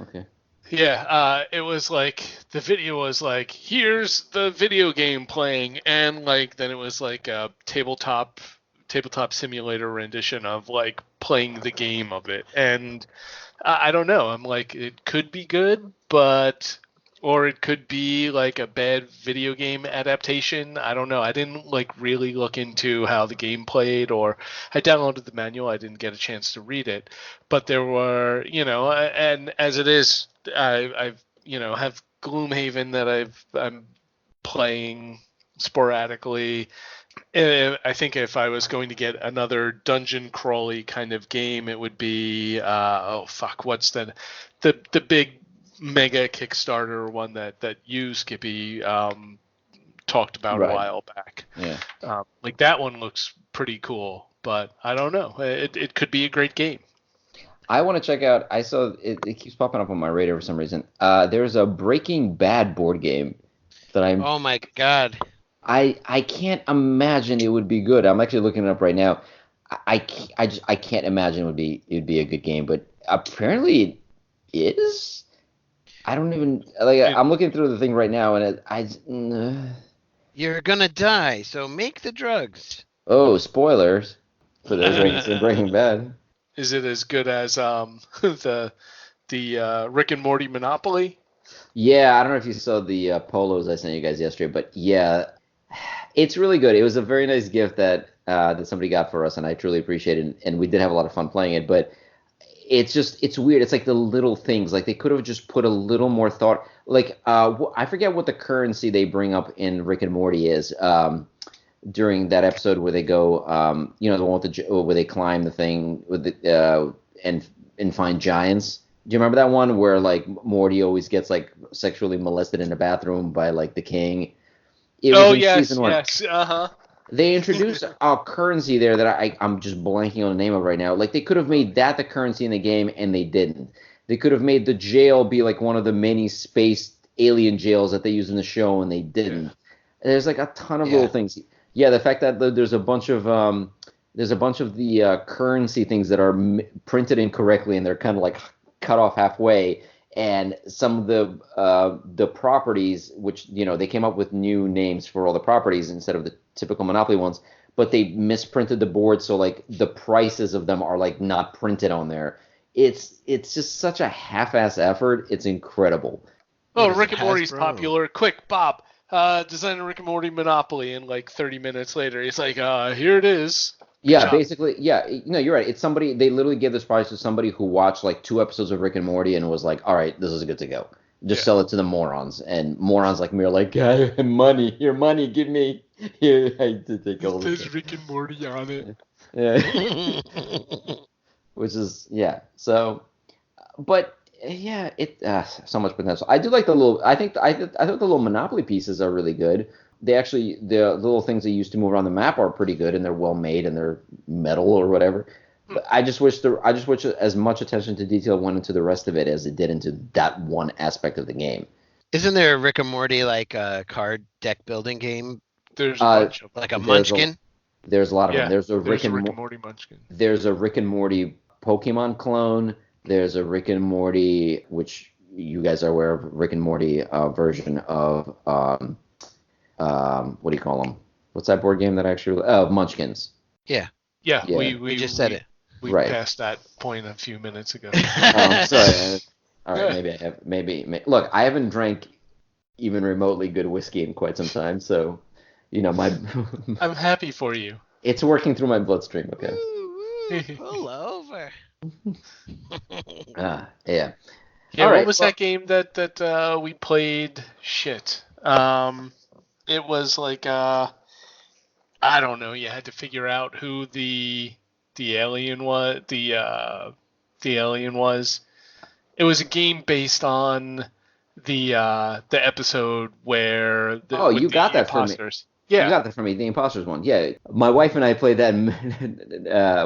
okay. yeah, it was like the video was like, here's the video game playing, and like then it was like a tabletop simulator rendition of like playing the game of it, and I don't know. I'm like, it could be good, but or it could be like a bad video game adaptation. I don't know. I didn't like really look into how the game played, or I downloaded the manual. I didn't get a chance to read it, but there were, and as it is, I've have Gloomhaven that I'm playing sporadically. I think if I was going to get another dungeon crawly kind of game, it would be oh fuck, what's the big mega Kickstarter one that you Skippy talked about a Right. while back. Yeah. Like that one looks pretty cool, but I don't know. It could be a great game. I want to check out. I saw it keeps popping up on my radar for some reason. There's a Breaking Bad board game that Oh my God. I can't imagine it would be good. I'm actually looking it up right now. I can't imagine it would be a good game, but apparently it is. I don't even like. It, I'm looking through the thing right now, and You're gonna die, so make the drugs. oh, spoilers for those who haven't seen is Breaking Bad. it as good as the Rick and Morty Monopoly? Yeah, I don't know if you saw the polos I sent you guys yesterday, but yeah, it's really good. It was a very nice gift that somebody got for us, and I truly appreciate it. And we did have a lot of fun playing it, but it's weird. It's like the little things. Like they could have just put a little more thought. Like I forget what the currency they bring up in Rick and Morty is. During that episode where they go, the one with where they climb the thing with the and find giants. Do you remember that one where like Morty always gets like sexually molested in the bathroom by like the king? It was Oh in yes, season 1. yes, uh-huh. They introduced a currency there that I'm just blanking on the name of right now. Like they could have made that the currency in the game, and they didn't. They could have made the jail be like one of the many space alien jails that they use in the show, and they didn't. There's like a ton of little Yeah. things. Yeah, the fact that there's a bunch of the currency things that are printed incorrectly, and they're kind of like cut off halfway. And some of the properties, which they came up with new names for all the properties instead of the typical Monopoly ones, but they misprinted the board, so like the prices of them are like not printed on there. It's just such a half-ass effort. It's incredible. Oh, What is it, Rick and Morty's Hasbro? popular. Quick, Bob, design a Rick and Morty Monopoly. And like 30 minutes later, he's like, here it is. Good Yeah, job. basically, yeah. No, you're right. It's somebody they literally gave this prize to somebody who watched like 2 episodes of Rick and Morty and was like, "All right, this is good to go. Just Yeah. sell it to the morons." And morons like me are like, "Yeah, money, your money, give me." Here, I to take all this. There's Rick and Morty on it. Yeah, which is yeah. So, but yeah, it so much potential. I do like the little. I thought the little Monopoly pieces are really good. The little things they use to move around the map are pretty good, and they're well made, and they're metal or whatever. But I just wish as much attention to detail went into the rest of it as it did into that one aspect of the game. Isn't there a Rick and Morty like card deck building game, There's a Uh, bunch of them. like a there's Munchkin? There's a lot of them. Yeah, There's a there's a Rick and Morty Munchkin. There's a Rick and Morty Pokemon clone. There's a Rick and Morty, which you guys are aware of, Rick and Morty version of what do you call them? What's that board game that actually? Oh, Munchkins. Yeah. Yeah, Yeah. we just said it. We Right. passed that point a few minutes ago. Sorry. All right, maybe I have. Look, I haven't drank even remotely good whiskey in quite some time, so my I'm happy for you. it's working through my bloodstream. Okay. Woo, pull over. Yeah. Yeah, All right, what was that game that we played? Shit. It was like I don't know. You had to figure out who the alien was. The alien was. It was a game based on the episode where with you got the that from me. imposters. You Yeah. got that from me, the Imposters one. Yeah, my wife and I played that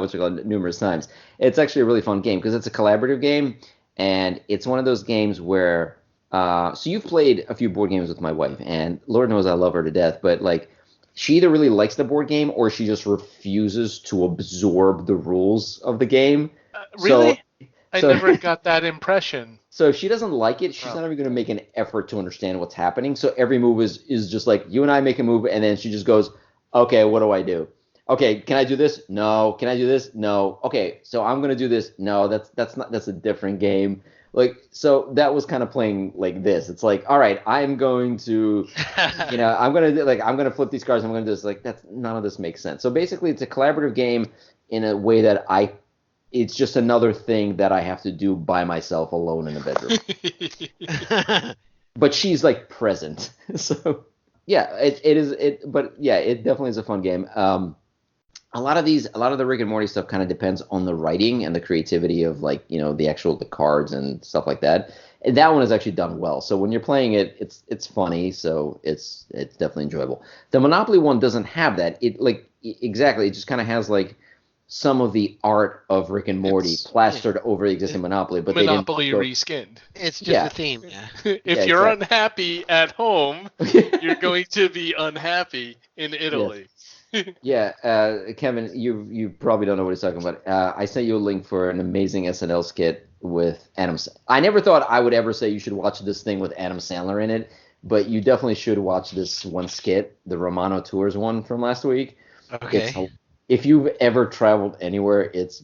what's it called numerous times. It's actually a really fun game because it's a collaborative game, and it's one of those games where so you've played a few board games with my wife, and Lord knows I love her to death, but like she either really likes the board game or she just refuses to absorb the rules of the game. Really? I so- never got that impression. So if she doesn't like it, she's not even going to make an effort to understand what's happening. So every move is just like you and I make a move, and then she just goes, "Okay, what do I do? Okay, can I do this? No. Can I do this? No. Okay, so I'm going to do this. No, that's a different game." Like, so that was kind of playing like this. It's like, all right, I'm going to, I'm going to flip these cards. I'm going to do this. Like, none of this makes sense. So basically, it's a collaborative game in a way that it's just another thing that I have to do by myself alone in the bedroom. But she's like present. So yeah, it definitely is a fun game. A lot of the Rick and Morty stuff kind of depends on the writing and the creativity of like, the cards and stuff like that. And that one is actually done well. So when you're playing it, it's funny. So it's definitely enjoyable. The Monopoly one doesn't have that. Exactly. It just kind of has like some of the art of Rick and Morty plastered over the existing Monopoly, but Monopoly they didn't reskinned. It's just a theme. Yeah. If you're unhappy at home, you're going to be unhappy in Italy. Yeah, Kevin, you probably don't know what he's talking about. I sent you a link for an amazing SNL skit with Adam. I never thought I would ever say you should watch this thing with Adam Sandler in it, but you definitely should watch this one skit, the Romano Tours one from last week. Okay. If you've ever traveled anywhere, it's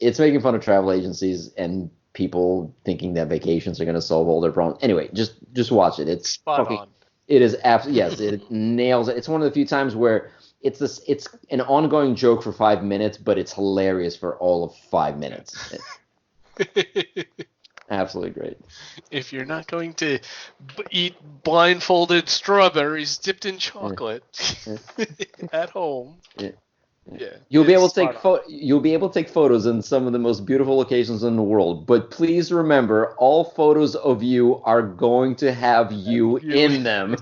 making fun of travel agencies and people thinking that vacations are going to solve all their problems. Anyway, just watch it. It's spot on. It is absolutely, yes, it nails it. It's one of the few times where it's an ongoing joke for 5 minutes, but it's hilarious for all of 5 minutes. Absolutely great. If you're not going to eat blindfolded strawberries dipped in chocolate at home, you'll be able to take photos in some of the most beautiful locations in the world. But please remember, all photos of you are going to have you in them.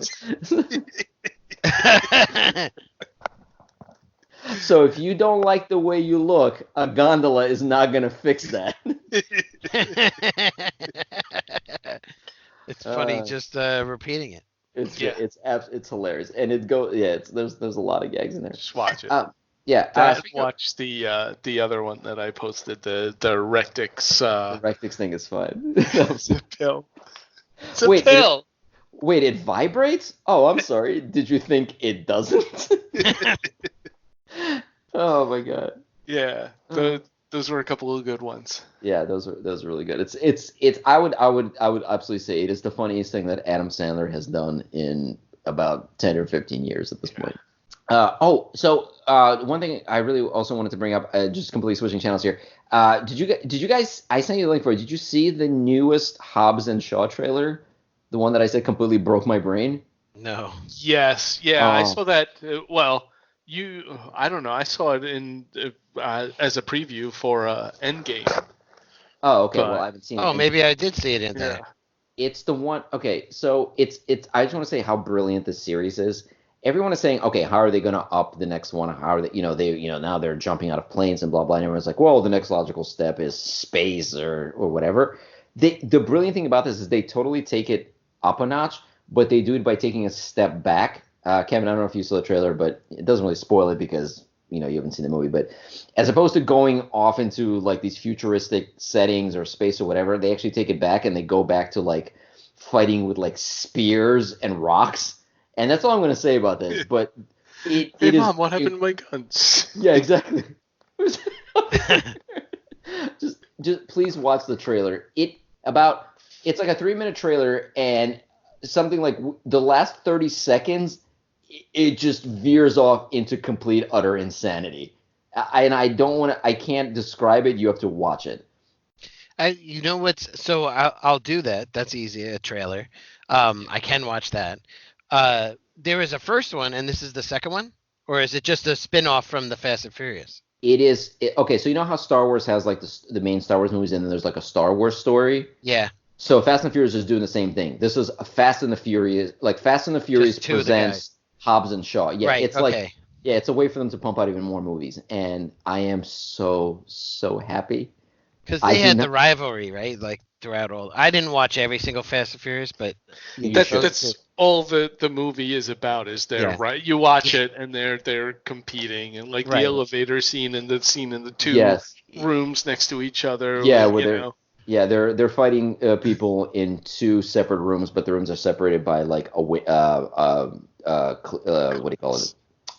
So if you don't like the way you look, a gondola is not going to fix that. It's funny just repeating it. It's hilarious, and there's a lot of gags in there. Just watch it. Watch the other one that I posted, the Rectix. The Rectix thing is fun. It's a pill. It's a pill. Wait, it vibrates? Oh, I'm sorry. Did you think it doesn't? Oh my god. Yeah, those were a couple of good ones. Yeah, those are really good. It's I would absolutely say it is the funniest thing that Adam Sandler has done in about 10 or 15 years at this point. So one thing I really also wanted to bring up, just completely switching channels here. Did you guys? I sent you the link for it. Did you see the newest Hobbs and Shaw trailer? The one that I said completely broke my brain. No. Yes. Yeah, I saw that. I don't know. I saw it in as a preview for Endgame. Oh, okay. Well, I haven't seen it. Oh, maybe I did see it in there. It's the one. Okay, so it's. I just want to say how brilliant this series is. Everyone is saying, okay, how are they going to up the next one? How are they? Now they're jumping out of planes and blah blah. And everyone's like, well, the next logical step is space or whatever. The brilliant thing about this is they totally take it up a notch, but they do it by taking a step back. Kevin, I don't know if you saw the trailer, but it doesn't really spoil it because you haven't seen the movie. But as opposed to going off into like these futuristic settings or space or whatever, they actually take it back and they go back to like fighting with like spears and rocks. And that's all I'm going to say about this. But Hey, it is. Mom, what happened to my guns? Yeah, exactly. just please watch the trailer. It's like a 3-minute trailer, and something like the last 30 seconds, it just veers off into complete utter insanity. I can't describe it. You have to watch it. You know what's so I'll do that. That's easy. A trailer. I can watch that. There is a first one, and this is the second one, or is it just a spin-off from the Fast and Furious? Okay, so you know how Star Wars has like the main Star Wars movies, and then there's like a Star Wars story. Yeah. So Fast and Furious is doing the same thing. This is a Fast and the Furious, like Fast and the Furious presents Hobbs and Shaw. Yeah, right, it's okay. like it's a way for them to pump out even more movies, and I am so happy. Because they had the rivalry, right? Like throughout all. I didn't watch every single Fast and Furious, but that's all the movie is about. Is right? You watch it, and they're competing, and like the elevator scene and the scene in the two rooms next to each other. Yeah, they're fighting people in 2 separate rooms, but the rooms are separated by like what do you call it?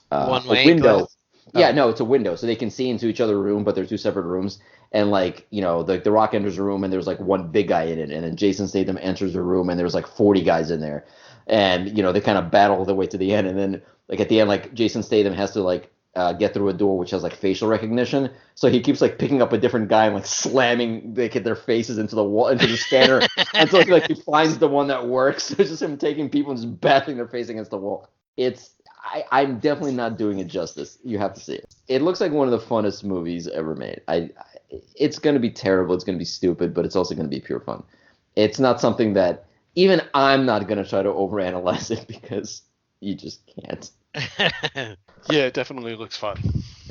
One-way a window. glass? Yeah, no, it's a window, so they can see into each other's room, but they're 2 separate rooms. And like the Rock enters a room, and there's like one big guy in it, and then Jason Statham enters the room, and there's like 40 guys in there, and they kind of battle their way to the end, and then like at the end, like Jason Statham has to like get through a door which has like facial recognition, so he keeps like picking up a different guy and like slamming their faces into the wall, into the scanner until like he finds the one that works. It's just him taking people and just battering their face against the wall. I'm definitely not doing it justice. You have to see it. It looks like one of the funnest movies ever made. It's going to be terrible. It's going to be stupid, but it's also going to be pure fun. It's not something that even I'm not going to try to overanalyze it because you just can't. Yeah, it definitely looks fun.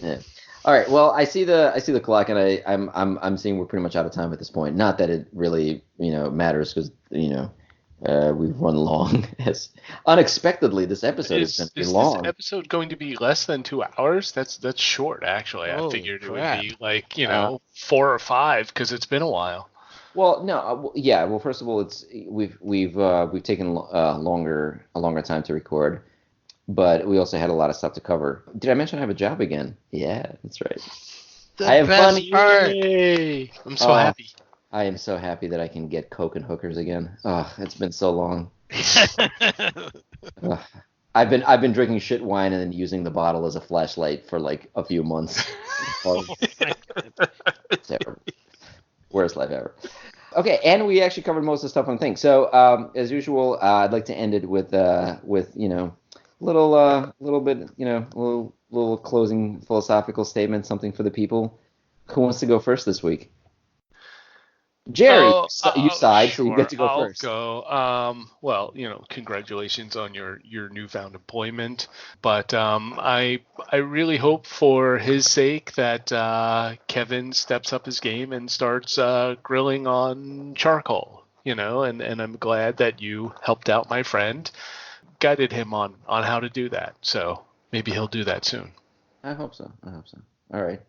Yeah. All right. Well, I see the clock, and I'm seeing we're pretty much out of time at this point. Not that it really matters because we've run long. As unexpectedly, this episode is going to be long. Is this episode going to be less than 2 hours? That's short, actually. I figured it would be like 4 or 5 because it's been a while. Well, no, yeah. Well, first of all, we've taken a longer time to record, but we also had a lot of stuff to cover. Did I mention I have a job again? Yeah, that's right. I have fun. Yay! I'm so happy. I am so happy that I can get Coke and hookers again. Oh, it's been so long. I've been drinking shit wine and then using the bottle as a flashlight for like a few months. Terrible. Worst life ever. Okay, and we actually covered most of the stuff on things. So as usual, I'd like to end it with little bit little closing philosophical statement, something for the people. Who wants to go first this week? Jerry, you sighed, sure. so you get to go first. I'll go. Well, congratulations on your newfound employment. But I really hope for his sake that Kevin steps up his game and starts grilling on charcoal. And I'm glad that you helped out my friend, guided him on how to do that. So maybe he'll do that soon. I hope so. All right.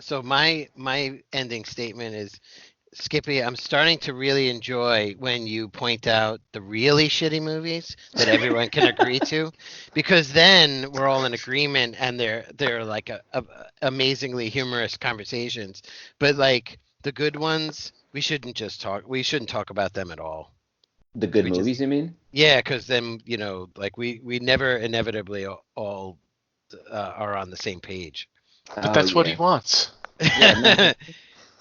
So my ending statement is, Skippy, I'm starting to really enjoy when you point out the really shitty movies that everyone can agree to, because then we're all in agreement and they're like amazingly humorous conversations. But like the good ones, we shouldn't talk about them at all. The good movies, you mean? Yeah, because then like we never inevitably all are on the same page. But that's what he wants.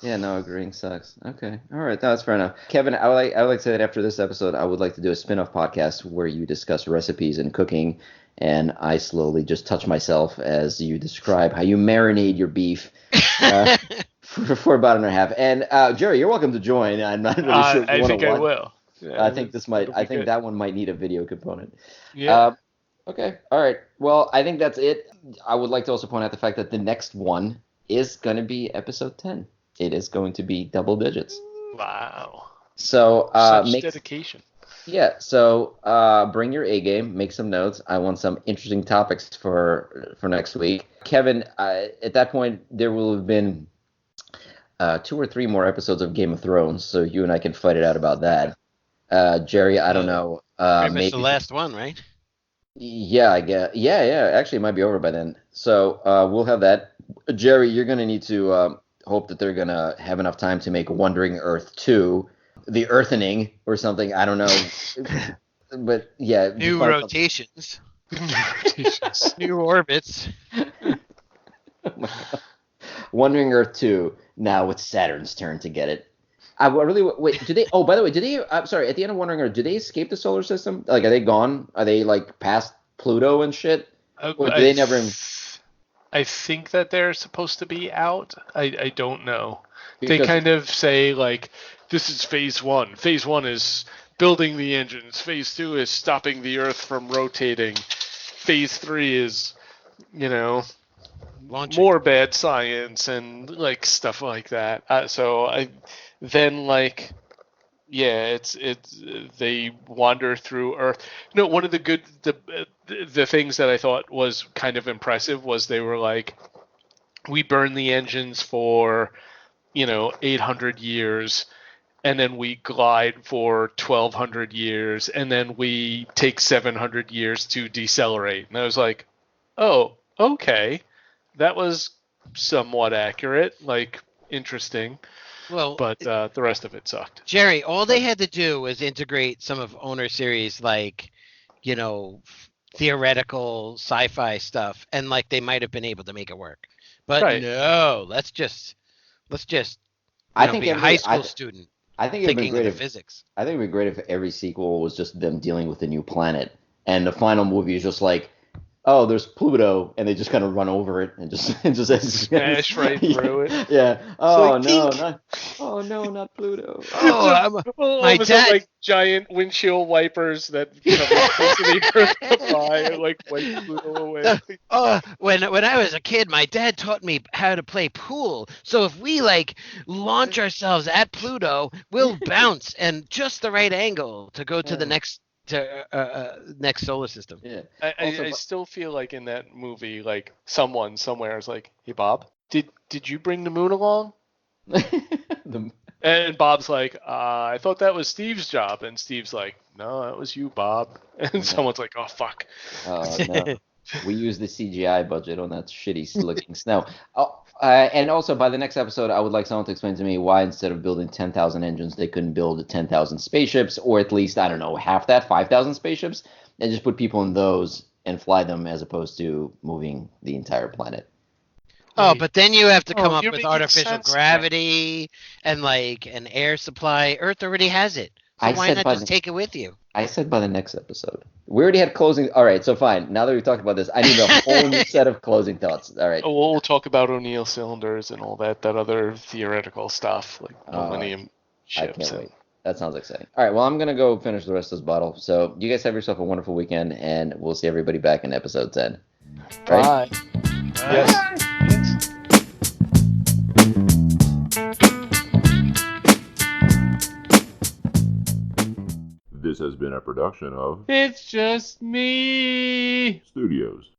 Yeah, no, agreeing sucks. Okay, all right, that's fair enough. Kevin, I would like to say that after this episode, I would like to do a spin-off podcast where you discuss recipes and cooking, and I slowly just touch myself as you describe how you marinate your beef for about an hour and a half. And Jerry, you're welcome to join. I'm not really sure. I think I will. Yeah, I think that one might need a video component. Yeah. Okay. All right. Well, I think that's it. I would like to also point out the fact that the next one is going to be episode 10. It is going to be double digits. Wow. So Such dedication. Yeah, so bring your A game, make some notes. I want some interesting topics for next week. Kevin, at that point, there will have been 2 or 3 more episodes of Game of Thrones, so you and I can fight it out about that. Jerry, I don't Uh, know, Pretty much the maybe. last one, right? Yeah, I guess. Yeah, yeah. Actually, it might be over by then. So we'll have that. Jerry, you're gonna need to hope that they're gonna have enough time to make Wandering Earth 2, The Earthening, or something. I don't know, but yeah, just New find something. rotations, Rotations. new orbits. Oh my God. Wandering Earth 2. Now it's Saturn's turn to get it. I really wait. Do they? Oh, by the way, do they? I'm sorry. At the end of Wandering Earth, do they escape the solar system? Like, are they gone? Are they like past Pluto and shit? I, Or do I, they never? I think that they're supposed to be out. I don't know. They Because kind of say like, this is phase one. Phase one is building the engines. Phase two is stopping the Earth from rotating. Phase three is, you know, Launching. more bad science and like stuff like that. So I then like yeah, it's they wander through Earth. No, one of the things that I thought was kind of impressive was they were like, we burn the engines for 800 years, and then we glide for 1200 years, and then we take 700 years to decelerate. And I was like, oh, okay, that was somewhat accurate, like interesting, Well, but the rest of it sucked. Jerry, all they had to do was integrate some of Owner series, like, you know, theoretical sci-fi stuff, and like they might have been able to make it work. But Right. no, let's just I think be a high every school student I think it'd be thinking of great the if physics. I think it'd be great if every sequel was just them dealing with a new planet, and the final movie is just like, oh, there's Pluto, and they just kind of run over it and just and just Smash right through it. yeah, yeah. It's Oh like no, dink. not not Pluto. Oh, Oh. All my of a sudden, dad. like giant windshield wipers that cover most of the earth come by and like wipe Pluto away. When I was a kid, my dad taught me how to play pool. So if we like launch ourselves at Pluto, we'll bounce and just the right angle to go to the next solar system. Yeah. I, Also, I, I still feel like in that movie, like someone somewhere is like, "Hey Bob, did you bring the moon along?" the, And Bob's like, "I thought that was Steve's job," and Steve's like, "No, that was you, Bob." And yeah. someone's like, "Oh fuck." Oh no. We use the CGI budget on that shitty looking snow. Oh, and also by the next episode, I would like someone to explain to me why instead of building 10,000 engines, they couldn't build 10,000 spaceships, or at least, I don't know, half that, 5,000 spaceships, and just put people in those and fly them as opposed to moving the entire planet. Oh, Wait. but then you have to come Oh, up you're with making artificial sense now. gravity and like an air supply. Earth already has it. So I why said not by just the take it with you? I said by the next episode. We already had closing. All right, so fine. Now that we've talked about this, I need a whole new set of closing thoughts. All right. Oh, we'll talk about O'Neill cylinders and all that other theoretical stuff like Uh, Millennium I ships can't and wait. That sounds exciting. All right, well, I'm gonna go finish the rest of this bottle. So you guys have yourself a wonderful weekend, and we'll see everybody back in episode 10. Right? bye. Yes. Yes. This has been a production of It's just me. Studios.